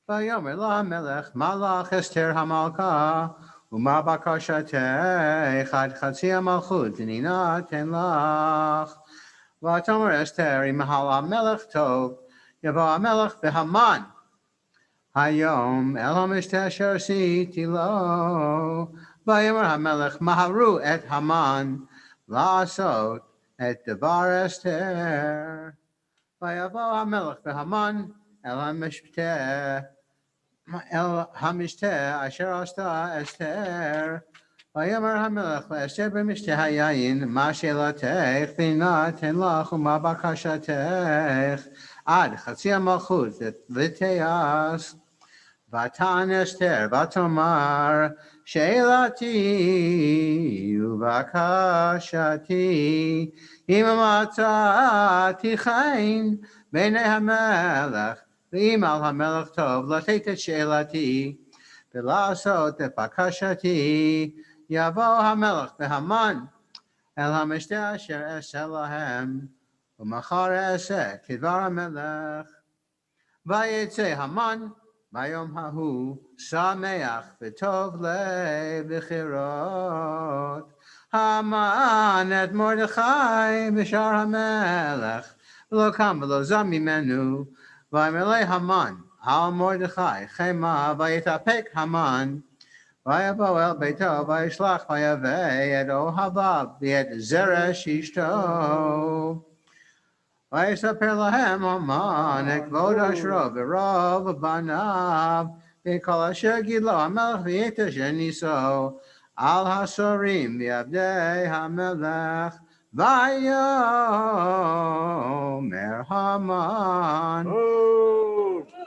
ויאמר לה המלך, מה לך אסתר המלכה, ומה בקשתך? עד חצי המלכות דנינה תן לך. ותאמר אסתר, אם הלך המלך טוב, יבוא המלך בהמן היום אל המשתה אשר עשיתי לו. ויאמר המלך, מהרו את המן לעשות את דבר אסתר. ויבוא המלך בהמן אל המשתה אשר עשתה אסתר. ויאמר המלך לאסתר במשתה היין, מה שאלתך והנה תן לך, ומה בקשתך? עד חצי המלכות ותעש. ותען אסתר ותאמר, שאלתי ובקשתי, אם מצאתי חן בעיני המלך, ואם על המלך טוב לתת את שאלתי ולעשות את בקשתי, יבוא המלך בהמן אל המשתה אשר אעשה להם, ומחר אעשה כדבר המלך. ויצא המן ביום ההוא שמח וטוב לב בחירות. המן את מרדכי בשער המלך, ולא קם ולא זע ממנו. ויאמר לה המן, al Mordechai chema vayitapek Haman vayavo el beito vayishlach vayave et ohavav v'et Zeresh ishto ויספר להם המן את כבוד אשרו ברוב בניו וכל אשר גידלו המלך ואת אשר ניסו על הסורים ועבדי המלך ויאמר המן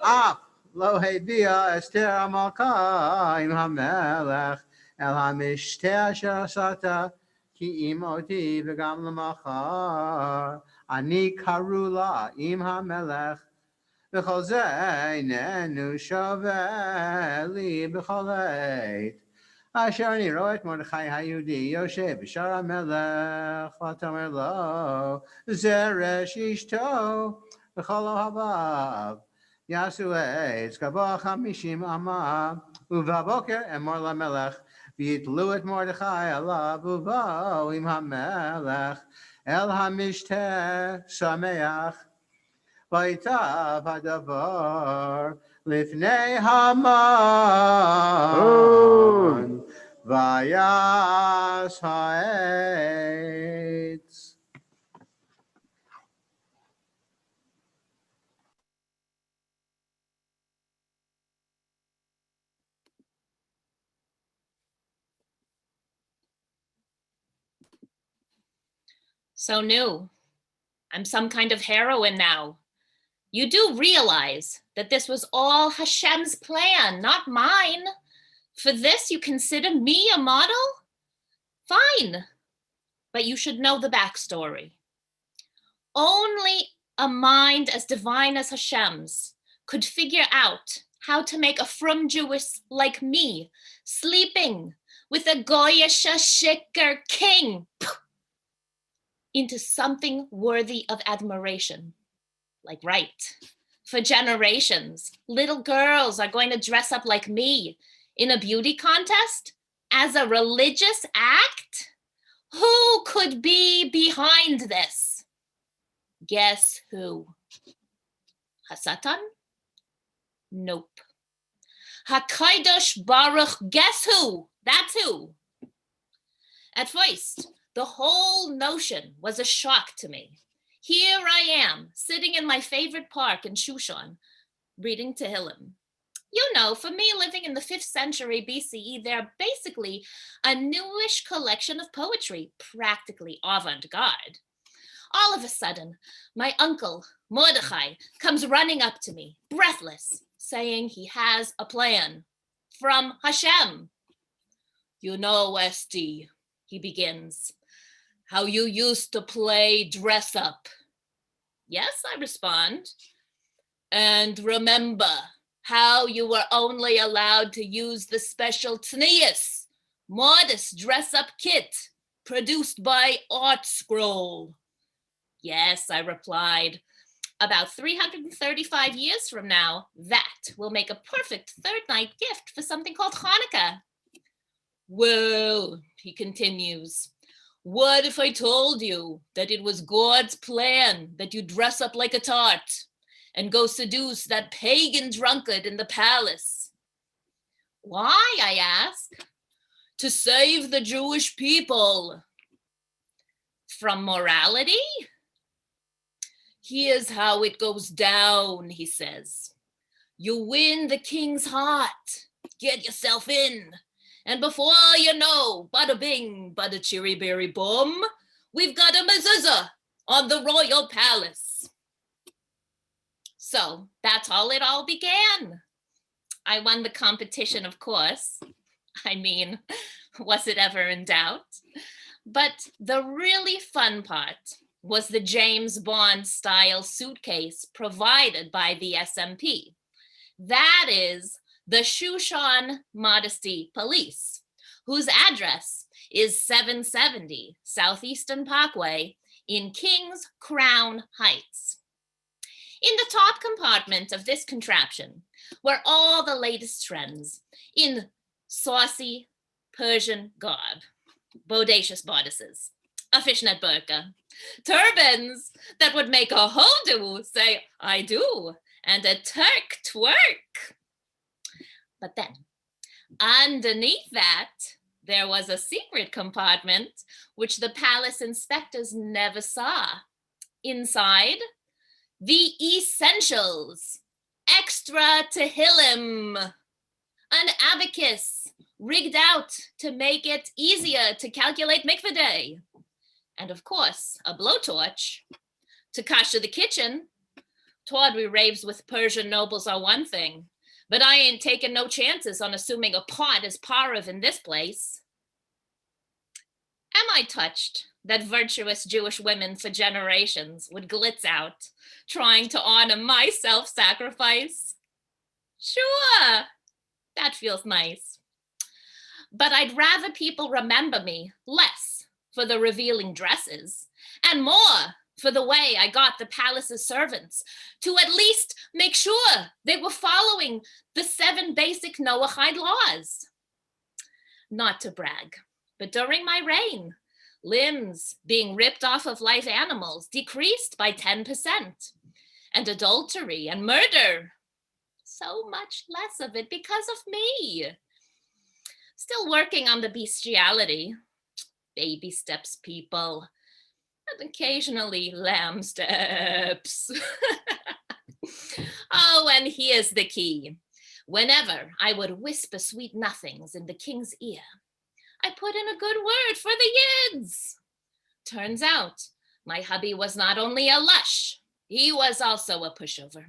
אף לא הביאה אסתר המלכה עם המלך אל המשתה אשר עשת כי אם אותי וגם למחר אני קראו לה עם המלך, וכל זה איננו שווה לי בכל עת. אשר אני רואה את מרדכי היהודי יושב בשער המלך, ותאמר לו, זרש אשתו וכל אוהביו, יעשו עץ גבוה 50 אמה, ובבוקר אמור למלך, ויתלו את מרדכי עליו ובאו עם המלך, אל המשתה שמח, ויטב הדבר לפני המן, ויעש העץ. So new. I'm some kind of heroine now. You do realize that this was all Hashem's plan, not mine. For this, you consider me a model? Fine. But you should know the backstory. Only a mind as divine as Hashem's could figure out how to make a frum Jewess like me sleeping with a goyish shikar king into something worthy of admiration. Like, right, for generations, little girls are going to dress up like me in a beauty contest as a religious act? Who could be behind this? Guess who? Hasatan? Nope. HaKadosh Baruch, guess who? That's who. At first, the whole notion was a shock to me. Here I am, sitting in my favorite park in Shushan, reading Tehillim. You know, for me, living in the 5th century BCE, they're basically a newish collection of poetry, practically avant-garde. All of a sudden, my uncle, Mordechai, comes running up to me, breathless, saying he has a plan from Hashem. You know, Esti, he begins, how you used to play dress up. Yes, I respond. And remember how you were only allowed to use the special tznius, modest dress-up kit produced by Art Scroll. Yes, I replied. About 335 years from now, that will make a perfect third night gift for something called Hanukkah. Well, he continues, what if I told you that it was God's plan that you dress up like a tart and go seduce that pagan drunkard in the palace? Why, I ask? To save the Jewish people. From morality? Here's how it goes down, he says. You win the king's heart, get yourself in, and before you know, bada bing, bada chiri berry boom, we've got a mezuzah on the royal palace. So that's how it all began. I won the competition, of course. I mean, was it ever in doubt? But the really fun part was the James Bond style suitcase provided by the SMP. That is the Shushan Modesty Police, whose address is 770 Southeastern Parkway in Kings Crown Heights. In the top compartment of this contraption were all the latest trends in saucy Persian garb, bodacious bodices, a fishnet burqa, turbans that would make a Hodu say, I do, and a Turk twerk. But then, underneath that, there was a secret compartment which the palace inspectors never saw. Inside, the essentials, extra Tehillim, an abacus rigged out to make it easier to calculate mikveh day, and of course, a blowtorch. To kasha the kitchen, tawdry raves with Persian nobles are one thing, but I ain't taking no chances on assuming a pot is parov in this place. Am I touched that virtuous Jewish women for generations would glitz out, trying to honor my self-sacrifice? Sure, that feels nice. But I'd rather people remember me less for the revealing dresses and more for the way I got the palace's servants to at least make sure they were following the 7 basic Noahide laws. Not to brag, but during my reign, limbs being ripped off of live animals decreased by 10%, and adultery and murder, so much less of it because of me. Still working on the bestiality. Baby steps, people. And occasionally lamb steps. Oh, and here's the key. Whenever I would whisper sweet nothings in the king's ear, I put in a good word for the yids. Turns out, my hubby was not only a lush, he was also a pushover.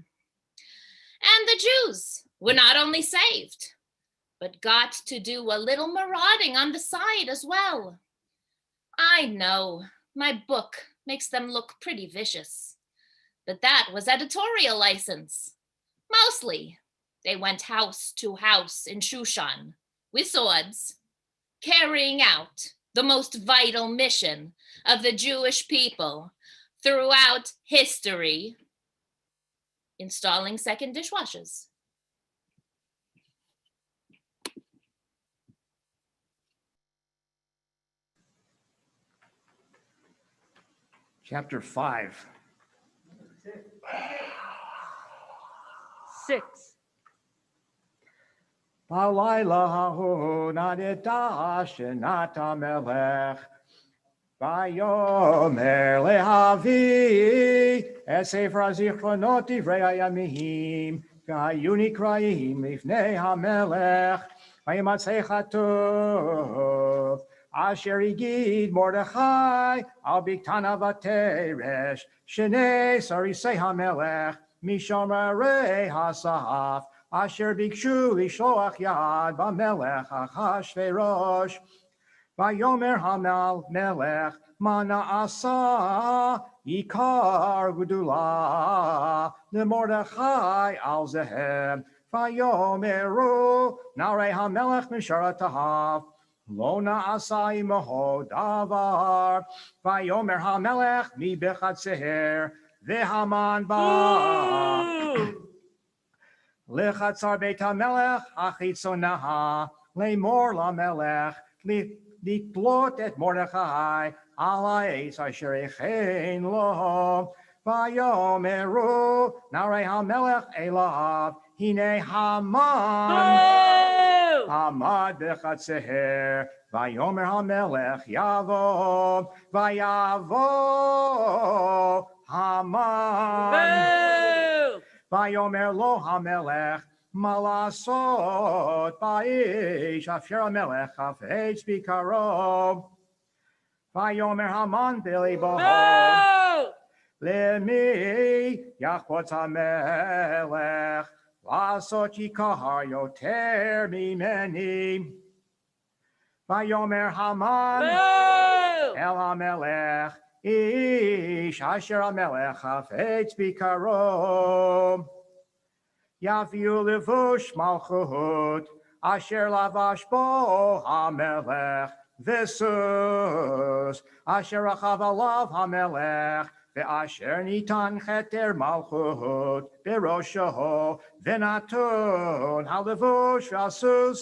And the Jews were not only saved, but got to do a little marauding on the side as well. I know, my book makes them look pretty vicious, but that was editorial license. Mostly, they went house to house in Shushan with swords, carrying out the most vital mission of the Jewish people throughout history, installing second dishwashers. Chapter 5. 6. Balayla hahu nadita shenat hamelech vayomer lehavi et sefer hazichronot divrei hayamim v'hayu nikraim lifnei hamelech vayimatzei chatov asher igid Mordechai al biktana v'teresh shenei sarisei hamelech mishomerei hasaf asher bikshu lishloach yad b'melech Ahasuerus vayomer hamal melech mana asa ikar gudula leMordechai al zehem vayomeru narei hamelech misharatahav lo na'asa imaho davar vayomer hamelech mi bechatzeher veHaman ba Lechatzar beit hamelech achitzonaha lemor lamelech litlot et Mordechai alais asher echein lo vayomeru narei hamelech elav hine Haman amad bechatzeher vayomer hamelech yavo vayavo Haman Vayomer lo hamelech malasot ba'ish asher hamelech hafetz bikarob. Vayomer Haman b'libo lemi yachpotz hamelech lasot yikar yoter mimeni. Vayomer Haman el hamelech ish asher hamelech hafetz bikarob. Yaviu levush malchut asher lavash bo hamelech v'sus asher achav alav hamelech ve'asher nitan cheter malchut berosho v'natun halevush v'asus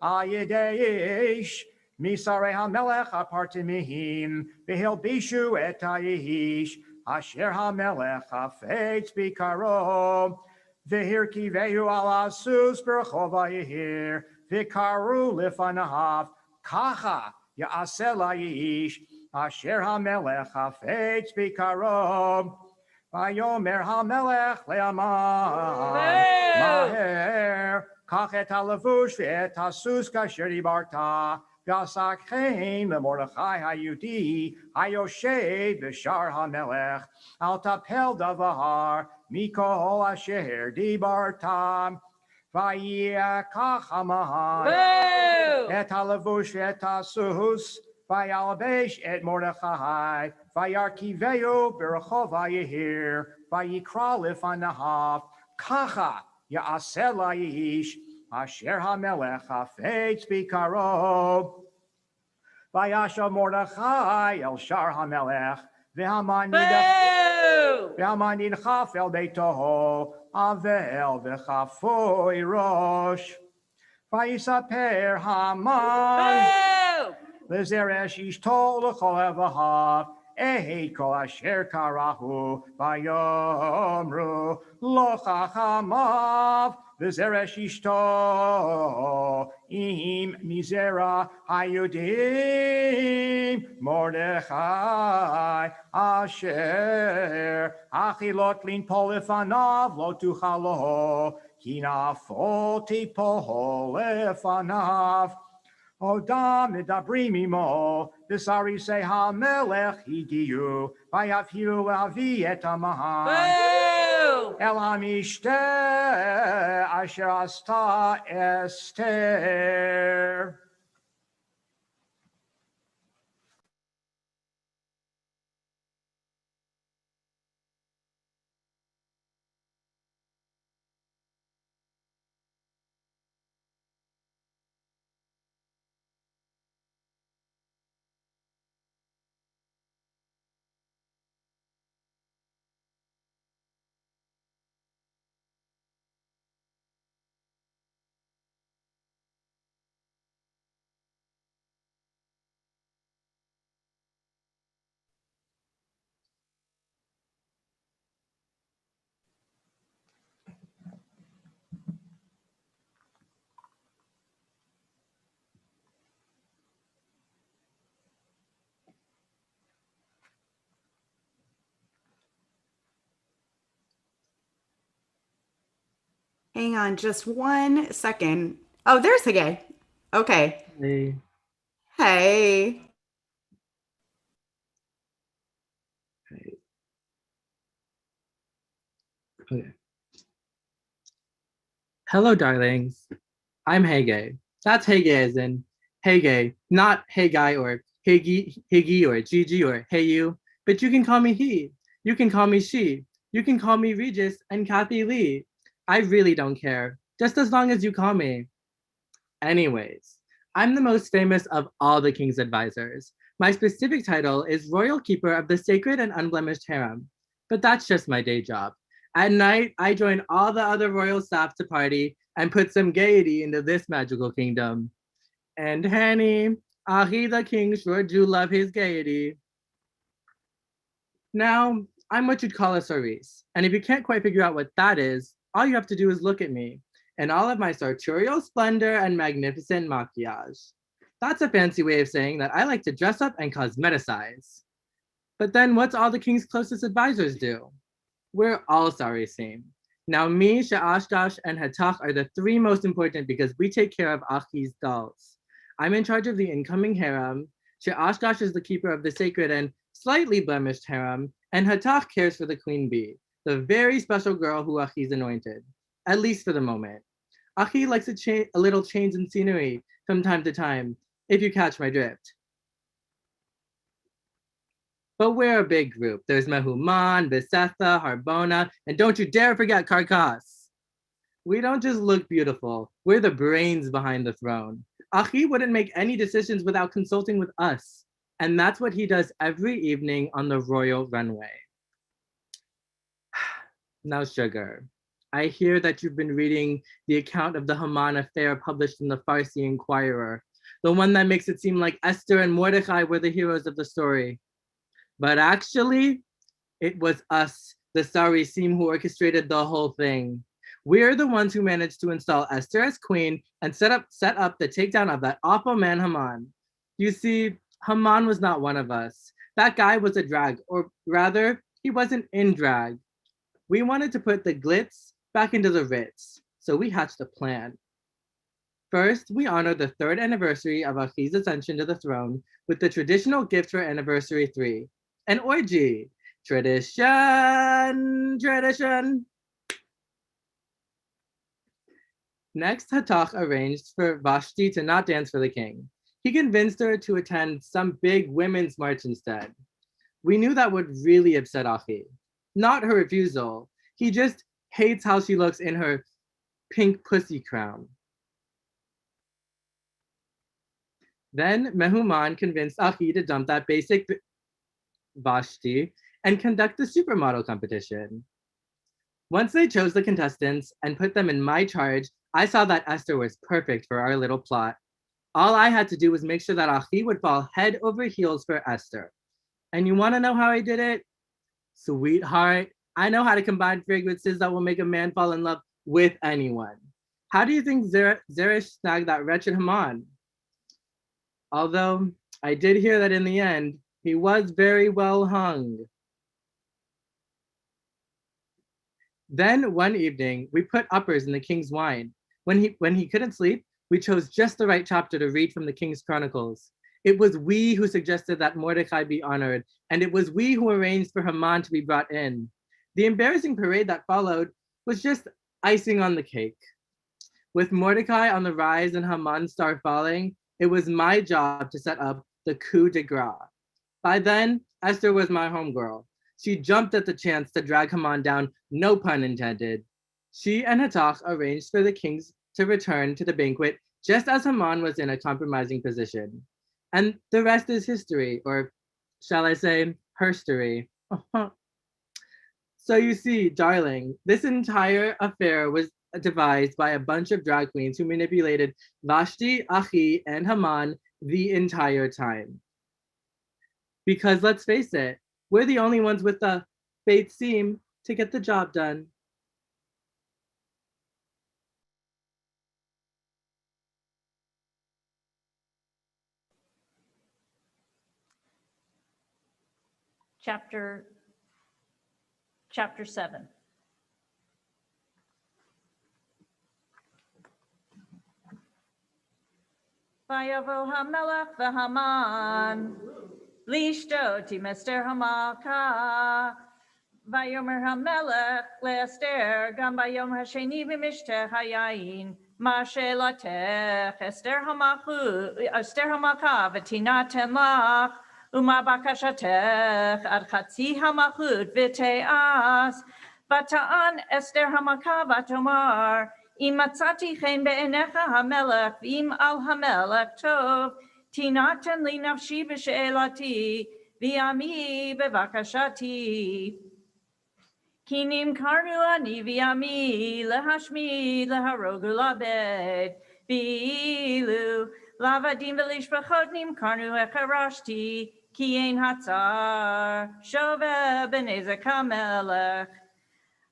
ayedei ish Misarei hamelech apartim mihim, v'hil bishu et ha'ish, asher hamelech hafetz bikaro, והרכיבהו על הסוס ברחוב העיר, וקראו לפניו, ככה יעשה לאיש, אשר המלך חפץ בקרוב. ויאמר המלך להמן, מהר, קח את הלבוש ואת הסוס כאשר דיברת, ועשה כן למרדכי היהודי, היושב בשער המלך, אל תפל דבר מכל אשר דיברת. ויקח המן את הלבוש ואת הסוס, וילבש את מרדכי, וירכיבהו ברחוב העיר, ויקרא לפניו, ככה יעשה לאיש, אשר המלך חפץ בקרוב. וישב מרדכי אל שער המלך, והמן נדחף אל ביתו, אבל וחפוי ראש. ויספר המן לזרש אשתו לכל אבהיו, את כל אשר קראו, ויאמרו לו חכמיו, וזרש אשתו אם מזרע היהודים, מרדכי אשר החילות לנפול לפניו לא תוכל לו, כי נפול תיפול לפניו. עודם מדברים עמו, וסריסי המלך הגיעו, ויבהילו להביא את המן אל המשתה אשר עשתה אסתר. Hang on just 1 second. Oh, there's Haggai. Okay. Hey. Hey. Okay. Hello, darlings. I'm Haggai. That's Haggai as in Haggai, not Haggai or Higgy or Gigi or Hey you, but you can call me he. You can call me she. You can call me Regis and Kathy Lee. I really don't care, just as long as you call me. Anyways, I'm the most famous of all the king's advisors. My specific title is Royal Keeper of the Sacred and Unblemished Harem, but that's just my day job. At night, I join all the other royal staff to party and put some gaiety into this magical kingdom. And Hanny, Ahi the king sure do love his gaiety. Now, I'm what you'd call a Cerise, and if you can't quite figure out what that is, all you have to do is look at me and all of my sartorial splendor and magnificent maquillage. That's a fancy way of saying that I like to dress up and cosmeticize. But then what's all the king's closest advisors do? We're all sorry same. Now me, She'ashdash, and Hatach are the three most important because we take care of Achi's dolls. I'm in charge of the incoming harem, She'ashdash is the keeper of the sacred and slightly blemished harem, and Hatach cares for the queen bee, the very special girl who Achi's anointed, at least for the moment. Achi likes a little change in scenery from time to time, if you catch my drift. But we're a big group. There's Mehuman, Besetha, Harbona, and don't you dare forget Karkas. We don't just look beautiful, we're the brains behind the throne. Achi wouldn't make any decisions without consulting with us, and that's what he does every evening on the royal runway. Now, Sugar, I hear that you've been reading the account of the Haman affair published in the Farsi Inquirer, the one that makes it seem like Esther and Mordechai were the heroes of the story. But actually, it was us, the Sarisim, who orchestrated the whole thing. We're the ones who managed to install Esther as queen and set up the takedown of that awful man Haman. You see, Haman was not one of us. That guy was a drag, or rather, he wasn't in drag. We wanted to put the glitz back into the Ritz, so we hatched a plan. First, we honored the 3rd anniversary of Achi's ascension to the throne with the traditional gift for anniversary 3, an orgy. Tradition. Next, Hatach arranged for Vashti to not dance for the king. He convinced her to attend some big women's march instead. We knew that would really upset Achi. Not her refusal. He just hates how she looks in her pink pussy crown. Then Mehuman convinced Achi to dump that basic Vashti and conduct the supermodel competition. Once they chose the contestants and put them in my charge, I saw that Esther was perfect for our little plot. All I had to do was make sure that Achi would fall head over heels for Esther. And you want to know how I did it? Sweetheart, I know how to combine fragrances that will make a man fall in love with anyone. How do you think Zeresh snagged that wretched Haman? Although I did hear that in the end, he was very well hung. Then one evening, we put uppers in the king's wine. When he couldn't sleep, we chose just the right chapter to read from the King's Chronicles. It was we who suggested that Mordechai be honored, and it was we who arranged for Haman to be brought in. The embarrassing parade that followed was just icing on the cake. With Mordechai on the rise and Haman's star falling, it was my job to set up the coup de grace. By then, Esther was my homegirl. She jumped at the chance to drag Haman down, no pun intended. She and Hatach arranged for the kings to return to the banquet just as Haman was in a compromising position. And the rest is history, or shall I say, herstory. So you see, darling, this entire affair was devised by a bunch of drag queens who manipulated Vashti, Achi, and Haman the entire time. Because let's face it, we're the only ones with the faith seam to get the job done. Chapter 7. Vayavo hamelech v'Haman lishto timester hamaka vayomer hamelech le'Esther gam bayom hasheni b'mishteh hayayin mashelatech Esther hamaka v'tinaten lach Uma bakashatech ad chatzi hamachut v'te'as vata'an Esther hamaka vatomar im matzati chen be'enecha hamelech v'im al hamelech tov tinaten li nafshi b'she'elati v'yami bevakashati kinim karnu ani v'yami lehashmi leharogu labed v'ilu lavadim v'lishpachot nim karnu echarashti Ki ein hatzar, shove b'nezek hamelech.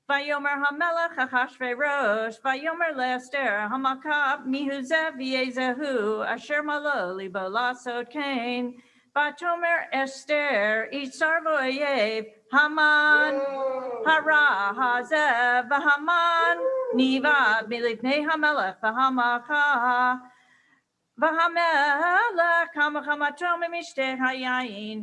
Vayomer hamelech Ahasuerus, vayomer le'Esther hamakah mihuzev v'yezehu, asher malo libo lasot kain. Vatomer Esther, itzar v'oyev, Haman, hara hazev, v'Haman, nivad milifnei hamelech v'hamakah. V'hamelech hamachamato mimishteh hayayin.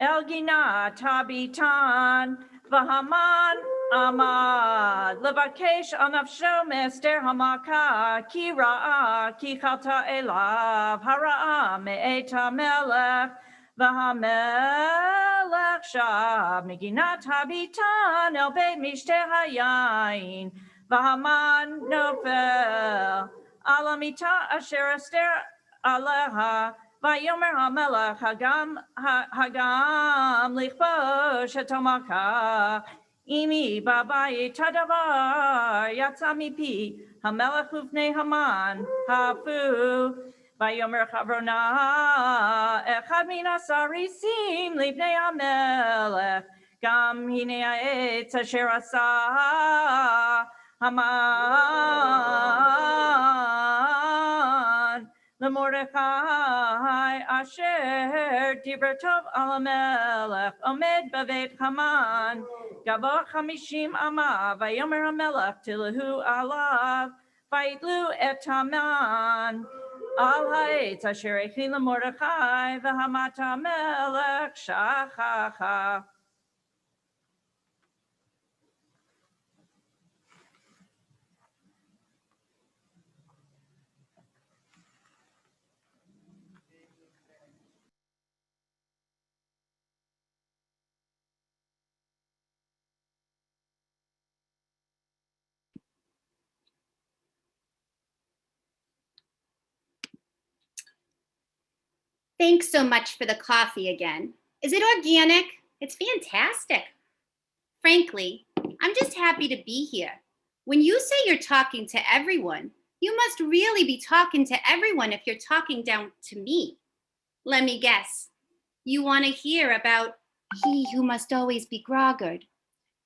Elgina tabitan v'Haman amad levakesh anafsho me'Esther hamaka ki ra'a ki chalta elav hara'a me'et hamelech v'hamelech shab Megillah tabitan el beit mishteh hayayin. V'Haman nofel alamita asher Esther aleha vayomer hamelech hagam lichbosh et hamaka imi babayit hadavar yatsa mipi hamelech ufnei Haman hafu vayomer chavrona echad min asarisim livnei hamelech גם הנה העץ אשר עשה המן למרדכי אשר דיבר טוב על המלך עומד בבית המן גבוה 50 אמה ויאמר המלך תלכו עליו ויתלו את המן על העץ אשר הכין למרדכי והמת המלך שככה. Thanks so much for the coffee again. Is it organic? It's fantastic. Frankly, I'm just happy to be here. When you say you're talking to everyone, you must really be talking to everyone if you're talking down to me. Let me guess. You want to hear about he who must always be groggard.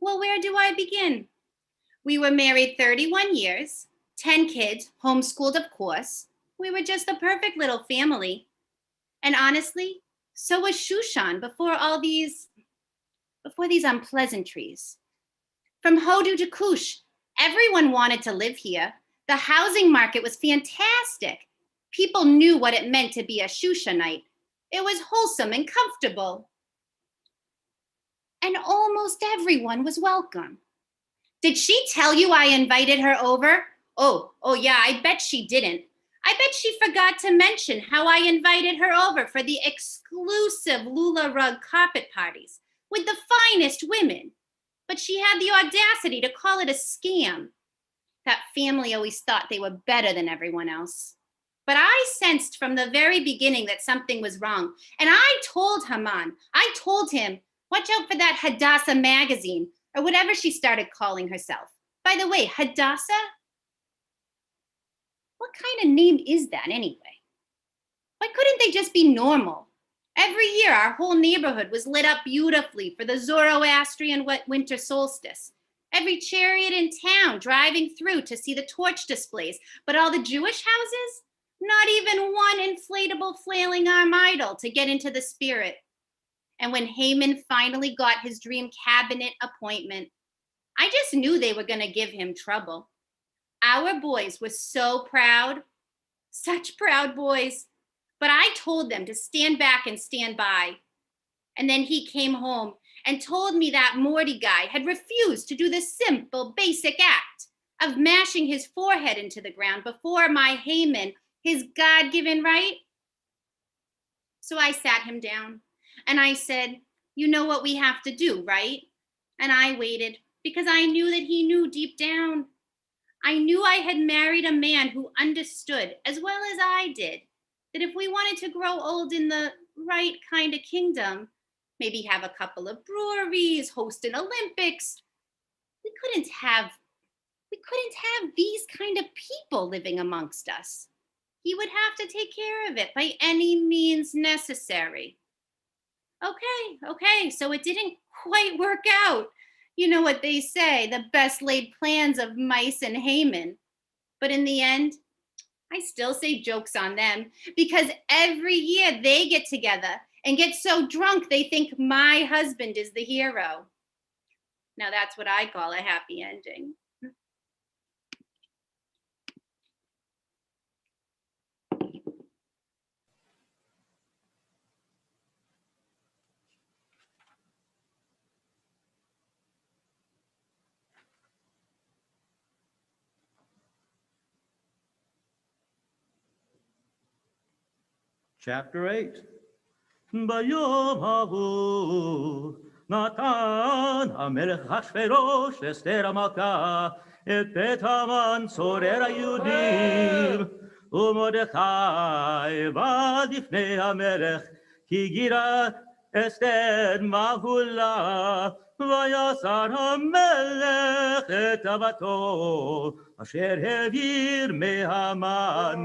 Well, where do I begin? We were married 31 years, 10 kids, homeschooled, of course. We were just the perfect little family. And honestly, so was Shushan before these unpleasantries. From Hodu to Kush, everyone wanted to live here. The housing market was fantastic. People knew what it meant to be a Shushanite. It was wholesome and comfortable. And almost everyone was welcome. Did she tell you I invited her over? Oh yeah, I bet she didn't. I bet she forgot to mention how I invited her over for the exclusive Lula rug carpet parties with the finest women. But she had the audacity to call it a scam. That family always thought they were better than everyone else. But I sensed from the very beginning that something was wrong. And I told Haman, I told him, watch out for that Hadassah magazine, or whatever she started calling herself. By the way, Hadassah? What kind of name is that anyway? Why couldn't they just be normal? Every year, our whole neighborhood was lit up beautifully for the Zoroastrian winter solstice. Every chariot in town driving through to see the torch displays. But all the Jewish houses? Not even one inflatable flailing arm idol to get into the spirit. And when Haman finally got his dream cabinet appointment, I just knew they were going to give him trouble. Our boys were so proud, such proud boys. But I told them to stand back and stand by. And then he came home and told me that Mordechai had refused to do the simple, basic act of mashing his forehead into the ground before my Haman, his God-given right. So I sat him down and I said, you know what we have to do, right? And I waited because I knew that he knew deep down. I knew I had married a man who understood, as well as I did, that if we wanted to grow old in the right kind of kingdom, maybe have a couple of breweries, host an Olympics, we couldn't have these kind of people living amongst us. He would have to take care of it by any means necessary. Okay, so it didn't quite work out. You know what they say, the best laid plans of mice and Haman. But in the end, I still say jokes on them because every year they get together and get so drunk they think my husband is the hero. Now that's what I call a happy ending. Chapter 8. Bayom hahu natan hamelech Ahasuerus Esther HaMalkah et bet Haman tzorer HaYudim uMordechai bad lifnei hamelech ki girat אסתר מהולה, ויסר המלך את תאוותו, אשר העביר מהמן.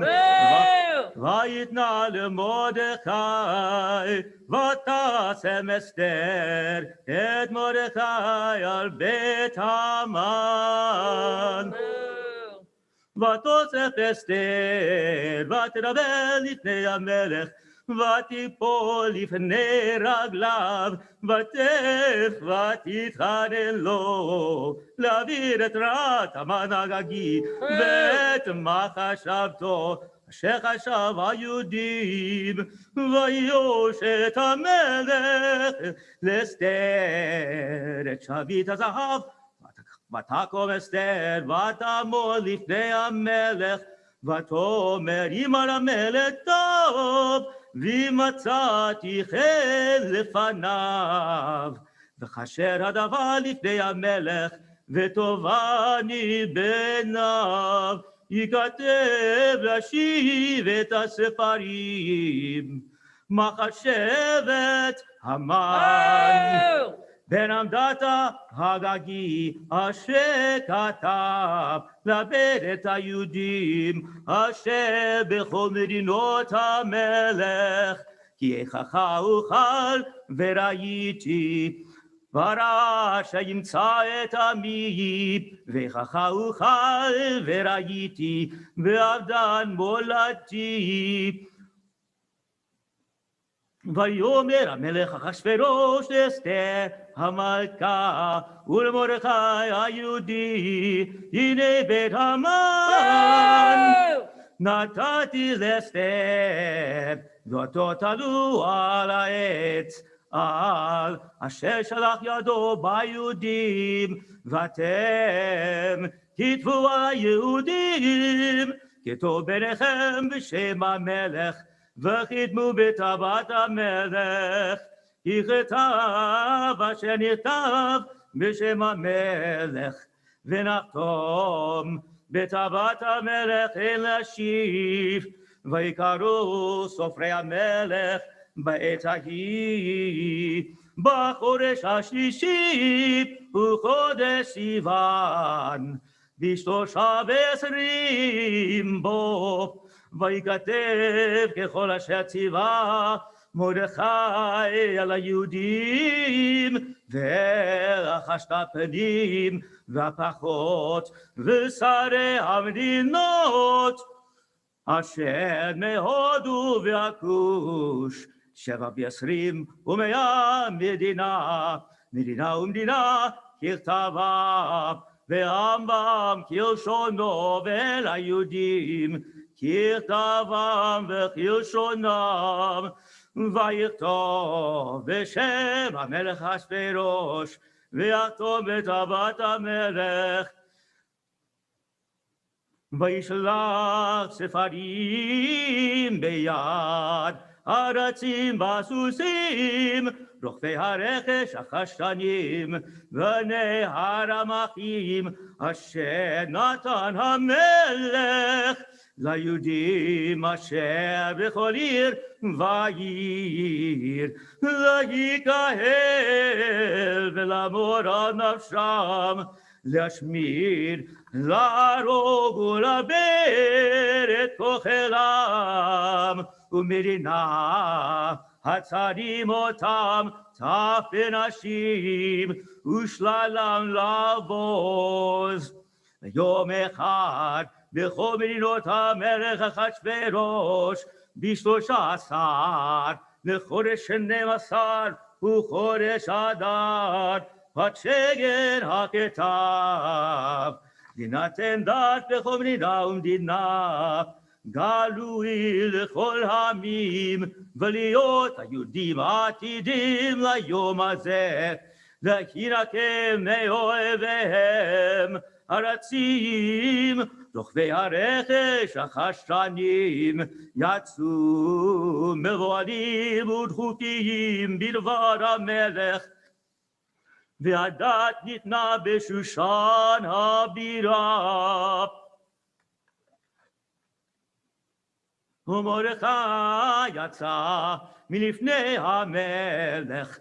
ויתנה למרדכי, ותשם אסתר את מרדכי על בית המן. ותוסף אסתר, ותדבר לפני המלך, ותיפול לפני רגליו, ותף ותתחנן לו, להעביר את רעת המן הגגי, ואת מחשבתו, אשר חשב היהודים, ויושת המלך לאסתר את שביט הזהב, ותקום אסתר ותעמוד לפני המלך, ותאמר ימר המלך טוב, ומצאתי חן לפניו. וכאשר הדבר לפני המלך, וטובני בעיניו, יכתב להשיב את הספרים. מחשבת המן. בן עמדת הגגי אשר כתב לאבד את היהודים אשר בכל מדינות המלך, כי איכך אוכל וראיתי ורשע ימצא את עמי, ואיכך אוכל וראיתי ואבדן מולדתי. ויאמר המלך אחשורוש לאסתר המלכה ולמרדכי היהודי, הנה בית המן נתתי לאסתר, ואותו תלו על העץ, על אשר שלח ידו ביהודים, ואתם כתבו על היהודים, כתוב ביניכם בשם המלך, וחיתמו בתאוות המלך, כי כתב אשר נכתב בשם המלך, ונחתום בתאוות המלך אין להשיב. ויקראו סופרי המלך בעת ההיא, בחודש השלישי וחודש סיוון, ב13 בו, ויכתב ככל אשר ציווה מרדכי על היהודים, ולחשת הפנים והפחות ושרי המדינות אשר מהודו והכוש, 27 ומאה מדינה, מדינה ומדינה ככתבה, ועמם כלשונו, ואל היהודים ככתבם וכלשונם. ויכתוב בשם המלך אחשורוש, ויחתום בתאוות המלך. וישלח ספרים ביד הרצים בסוסים, רוכבי הרכש החששנים, בני הרמחים, אשר נתן המלך ליהודים אשר בכל עיר ועיר, להיקהל ולמור על נפשם, להשמיד, להרוג ולבר את כוחם, ומדינה הצדים אותם טף ונשים, ושללם לבוז. ויום אחד בכל מדינות המלך אחשורוש, ב13 לחודש 12 וחודש אדר, ותשגר הכתב. דינתן דת בכל מדינה ומדינה, גלוי לכל העמים, ולהיות היהודים עתידים ליום הזה, להינקם מאוהביהם הרצים, רוכבי הרכש החששנים, יצאו מבוהלים ודחופים בדבר המלך, והדת ניתנה בשושן הבירה. ומרדכי יצא מלפני המלך,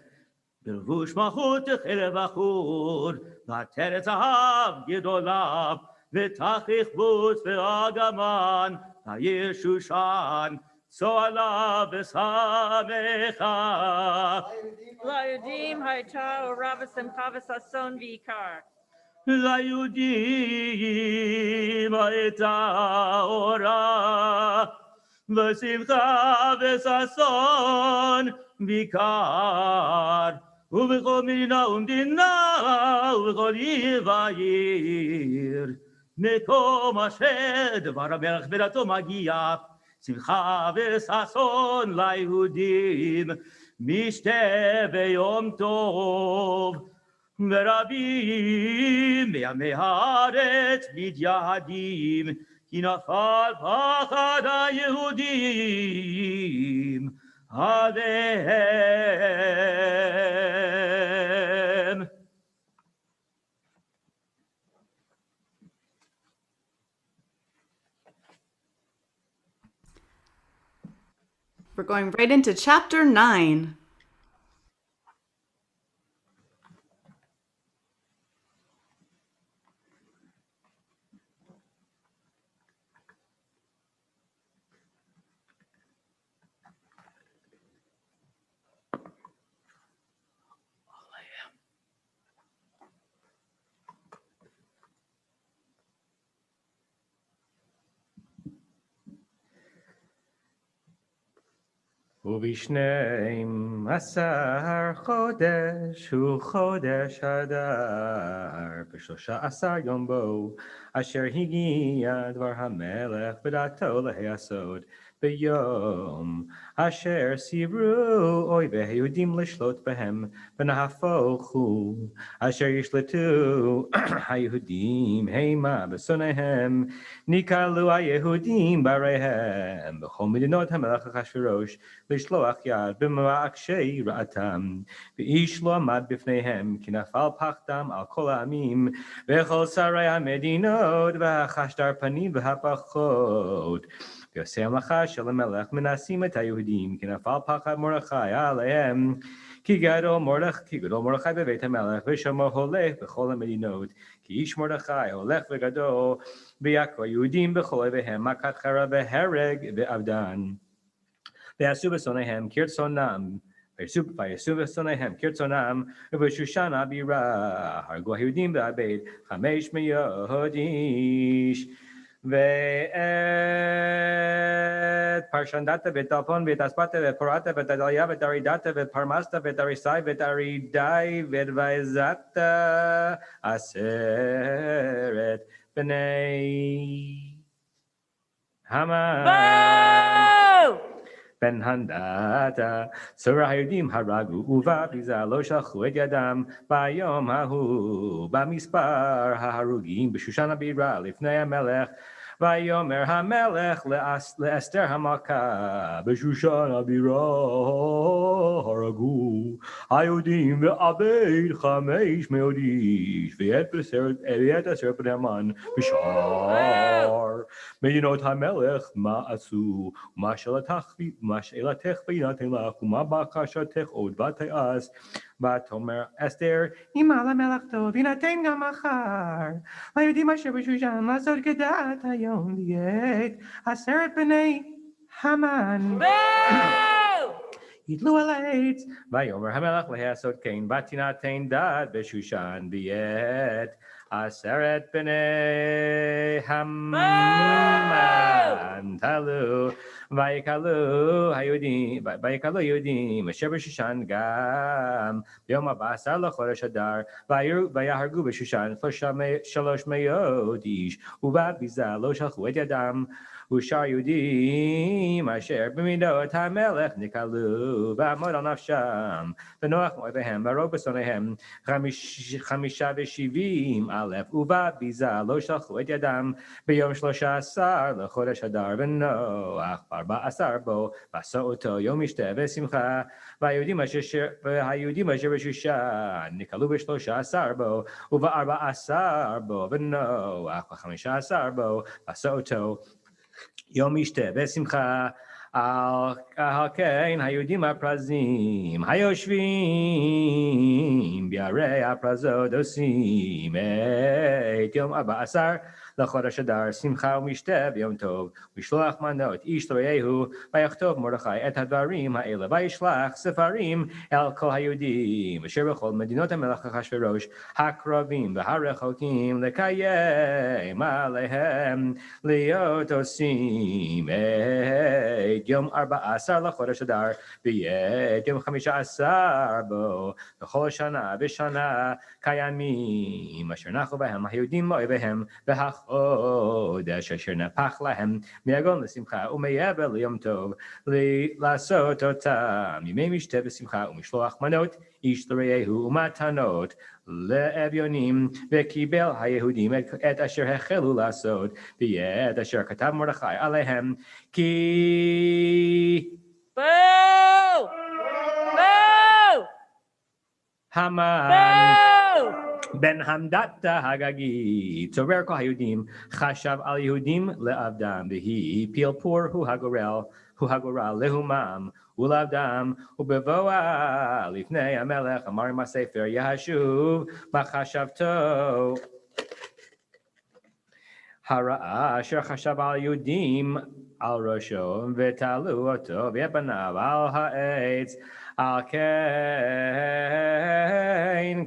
בלבוש מלכות תחיל בחור, ועטרת זהב גדולה, ותכריך בוץ ואגמן, העיר שושן, צוהלה ושמחה. ליהודים הייתה אורה ושמחה וששון ועיקר. ליהודים הייתה אורה, ושמחה וששון בעיקר, ובכל מדינה ומדינה, ובכל עיר ועיר. מקום אשר דבר המלך ודתו מגיע, שמחה וששון ליהודים, משתה ביום טוב. ורבים מימי הארץ מתייהדים, כי נפל פחד היהודים עליהם. We're going right into chapter 9. ובשנים עשר חודש הוא חודש אדר, ב13 יום בו, אשר הגיע דבר המלך בדעתו להיעשות, ביום אשר סירבו אויבי היהודים לשלוט בהם, ונהפוך הוא, אשר ישלטו היהודים המה בשונאיהם, נקהלו היהודים בעריהם, בכל מדינות המלך אחשוורוש, לשלוח יד במעקשי רעתם, ואיש לא עמד בפניהם, כי נפל פחדם על כל העמים, וכל שרי המדינות, והחשדר פנים והפחות. ועושי המלאכה של המלך מנסים את היהודים, כי נפל פחד מרדכי עליהם, כי גדול מרדכי בבית המלך, ושמו הולך בכל המדינות, כי איש מרדכי הולך וגדול, ויכו היהודים בכל אויביהם, מכת חרב והרג ואבדן. ויעשו בשונאיהם כרצונם, ובשושן הבירה הרגו היהודים באבד 500 איש. ואת פרשנדתה וטלפון ואת אספתה ופורעתה ואת עדליה ואת ארידתה ואת פרמסתה ואת אריסי ואת ארידי ואת ויזתה 10 בני המן. בן הנדתה, צור היהודים הרגו ובביזה לא שלחו את ידם ביום ההוא, במספר ההרוגים בשושן הבירה לפני המלך, ויאמר המלך לאסתר המלכה, בשושן הבירה הרגו היהודים ואבד 500 איש, ואת 10 בני המן בשאר מדינות המלך מה עשו, ומה שאלתך ויינתן לך, ומה בקשתך עוד ותעש. ותאמר אסתר, אם על המלך טוב יינתן גם מחר ליהודים אשר בשושן לעשות כדעת היום ואת 10 בני המן יתלו על העץ. ויאמר המלך לעשות כן, ותינתן דעת בשושן ואת 10 בני המן תלו, ויקהלו היהודים אשר בשושן גם ביום 14 לחודש אדר, ויהרגו בשושן 300 איש, ובביזה לא שלחו את ידם. ושאר יהודים אשר במידות המלך נקהלו ועמוד על נפשם, ונוח מאויביהם והרוג בשונאיהם 75,000, ובביזה לא שלחו את ידם ביום 13 לחודש אדר, ונוח 14 בו, ועשה אותו יום משתה ושמחה. והיהודים אשר בשושן נקהלו ב13 בו, וב14 בו, ונוח 15 בו, ועשה אותו יום משתה בשמחה, על כן היהודים הפרזים, היושבים בערי הפרזות עושים את יום 14 לחודש אדר, שמחה ומשתה ביום טוב, ושלוח מנות איש לרעהו, ויכתוב מרדכי את הדברים האלה, וישלח ספרים אל כל היהודים, אשר בכל מדינות המלך אחשוורוש, הקרובים והרחוקים, לקיים עליהם להיות עושים את יום 14 לחודש אדר, ואת יום 15 בו, בכל שנה ושנה קיימים, אשר נחו בהם היהודים מאויביהם, והחודש אשר נפח להם מיגון לשמחה ומעבר ליום טוב, לעשות אותם ימי משתה ושמחה ומשלוח מנות איש לרעהו ומתנות לאביונים, וקיבל היהודים את אשר החלו לעשות, ואת אשר כתב מרדכי עליהם, כי בואו! בואו! המן בואו! בן המדתה הגגית, צורר כל היהודים, חשב על יהודים לעבדם, והיא הפיל פור הוא הגורל להומם ולעבדם, ובבואה לפני המלך אמר עם הספר ישוב מחשבתו הרעה אשר חשב על יהודים על ראשו, ותלו אותו ואת בניו על העץ. על כן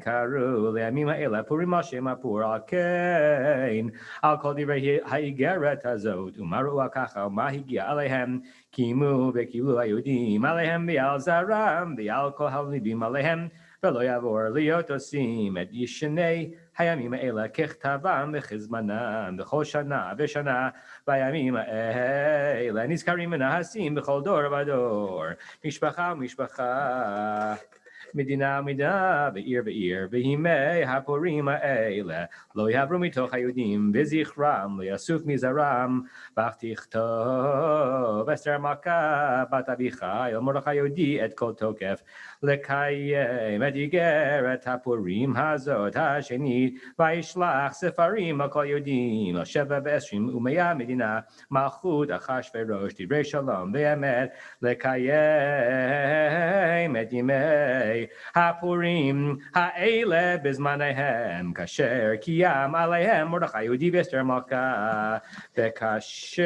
קראו לימים האלה פורים על שם הפור, על כן על כל דברי האיגרת הזאת, ומה ראו ככה ומה הגיע עליהם, קיימו וקיבלו היהודים עליהם ועל זרם ועל כל הלווים עליהם, ולא יעבור להיות עושים את ישני הימים האלה ככתבם וכזמנם בכל שנה ושנה, בימים האלה נזכרים ונעשים בכל דור ודור, משפחה ומשפחה, מדינה ומדינה, ועיר ועיר, בימי הפורים האלה לא יעברו מתוך היהודים בזכרם, לא יאסוף מזרם, ותכתוב אסתר המלכה בת אביחיל מרדכי יהודי את כל תוקף, לקיים את איגרת הפורים הזאת השנית, וישלח ספרים על כל יהודים, על 27 ומאה מדינה, מלכות אחשוורוש, דברי שלום ואמת, לקיים את ימי הפורים האלה בזמניהם, כאשר קיים עליהם מרדכי יהודי ואסתר המלכה, וכאשר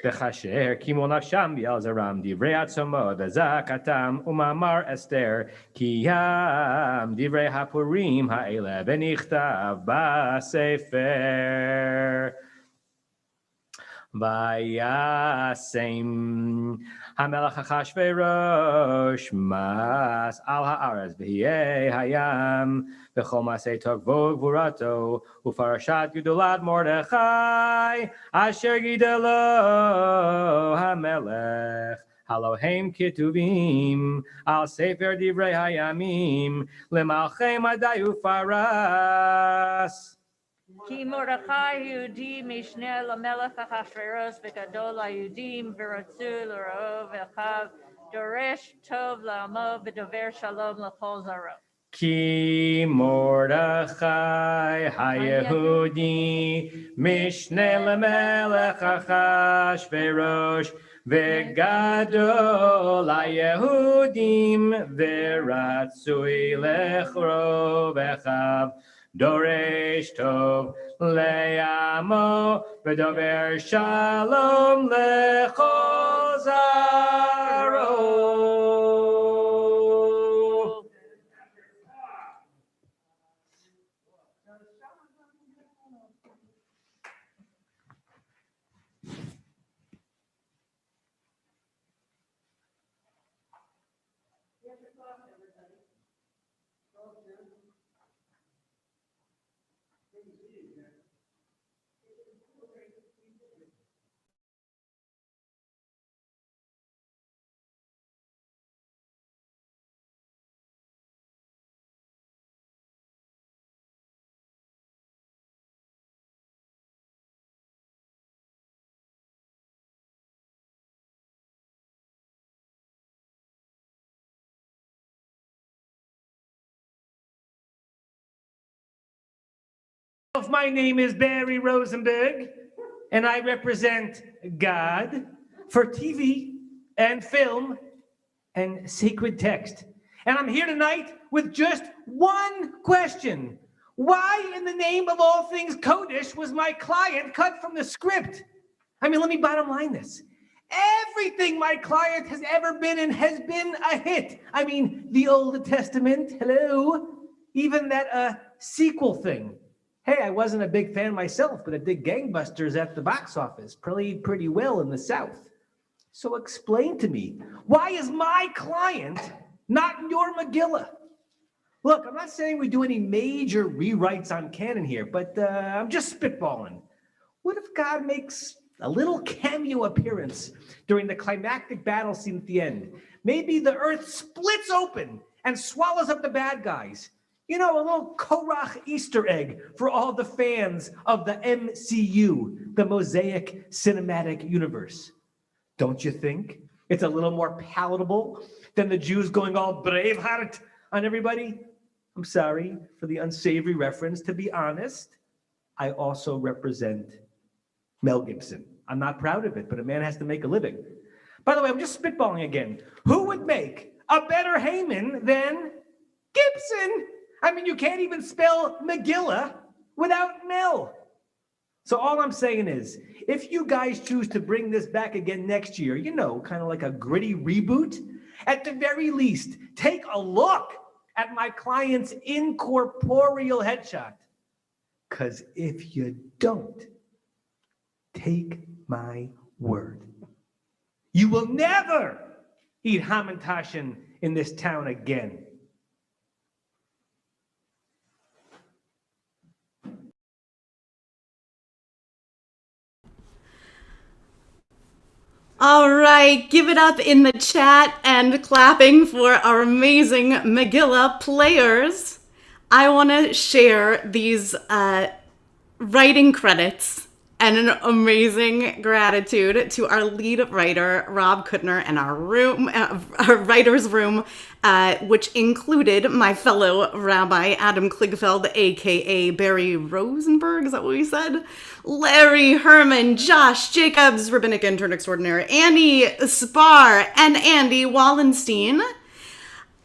וכאשר קיימו נפשם ועל זרם דברי עצמות וזעקתם ומאמר אסתר, קיים דברי הפורים האלה ונכתב בספר. וישם המלך אחשוורוש מס על הארץ ויהי הים וכל מעשה תוקפו וגבורתו ופרשת גדולת מרדכי אשר גידלו המלך, הלא הם כתובים על ספר דברי הימים למלכי מדי ופרס. כי מרדכי יהודי משנה למלך אחשוורוש וגדול ליהודים, ורצו לרעו ואחיו, דורש טוב לעמו ודובר שלום לכל זרעו. כי מרדכי היהודי משנה למלך אחשוורוש וגדול היהודים, ורצוי לכרוב אחיו, דורש טוב לעמו ודובר שלום לכל זרעו. My name is Barry Rosenberg, and I represent God for TV and film and sacred text. And I'm here tonight with just one question. Why in the name of all things Kodesh was my client cut from the script? I mean, let me bottom line this. Everything my client has ever been in has been a hit. I mean, the Old Testament, hello, even that sequel thing. Hey, I wasn't a big fan myself, but it did gangbusters at the box office, played pretty well in the South. So explain to me, why is my client not in your Megillah? Look, I'm not saying we do any major rewrites on canon here, but I'm just spitballing. What if God makes a little cameo appearance during the climactic battle scene at the end? Maybe the earth splits open and swallows up the bad guys. You know, a little Korach Easter egg for all the fans of the MCU, the Mosaic Cinematic Universe. Don't you think it's a little more palatable than the Jews going all Braveheart on everybody? I'm sorry for the unsavory reference. To be honest, I also represent Mel Gibson. I'm not proud of it, but a man has to make a living. By the way, I'm just spitballing again. Who would make a better Haman than Gibson? I mean, you can't even spell Megillah without Mel. So all I'm saying is, if you guys choose to bring this back again next year, you know, kind of like a gritty reboot, at the very least, take a look at my client's incorporeal headshot. Because if you don't, take my word, you will never eat Hamantashen in this town again. All right, give it up in the chat and clapping for our amazing Megillah players. I want to share these writing credits and an amazing gratitude to our lead writer, Rob Kuttner, and our writer's room, which included my fellow rabbi, Adam Kligfeld, a.k.a. Barry Rosenberg, is that what we said? Larry Herman, Josh Jacobs, Rabbinic Intern Extraordinaire, Annie Spar, and Andy Wallenstein.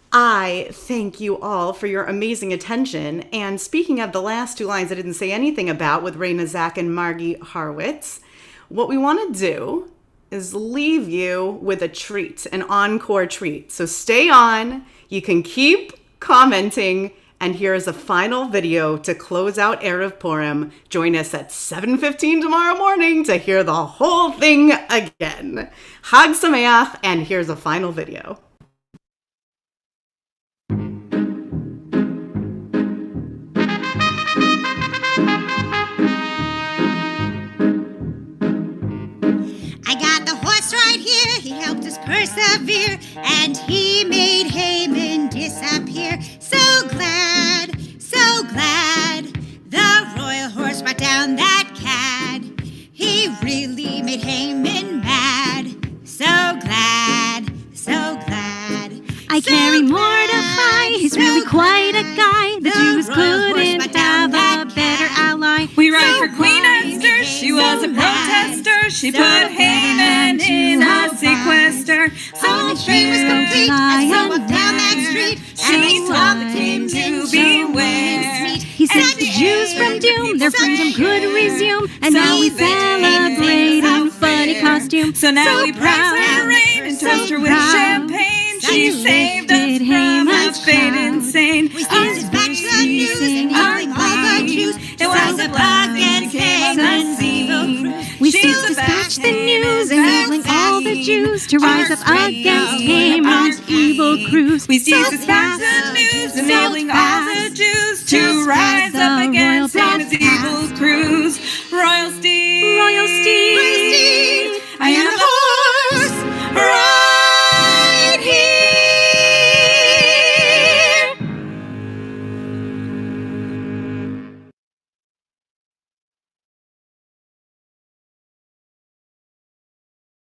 I thank you all for your amazing attention. And speaking of the last two lines I didn't say anything about with Raina Zach and Margie Harwitz, what we want to do is leave you with a treat, an encore treat. So stay on, you can keep commenting, and here's a final video to close out Erev Purim. Join us at 7:15 tomorrow morning to hear the whole thing again. Chag Sameach, and here's a final video. He helped us persevere, and he made Haman disappear. So glad, the royal horse brought down that cad. He really made Haman mad. So glad. I carry Mordechai, he's really quite a guy. The Jews couldn't have a better ally. We ride for Queen Esther, she was a protester. She put Haman in a sequester. So the dream was complete, as I walked down that street, she told the king to beware. He saved the Jews from doom, their freedom could resume. And now we celebrate in funny costume. So now we praise her reign and toast her with champagne. She saved us from a fate insane. We dispatched the news and killing all the Jews. It was a black and Haman's evil. We dispatched the news and killing all the Jews to rise up against Haman's evil crews. We dispatched the news and nailing all the Jews to rise up against Haman's evil.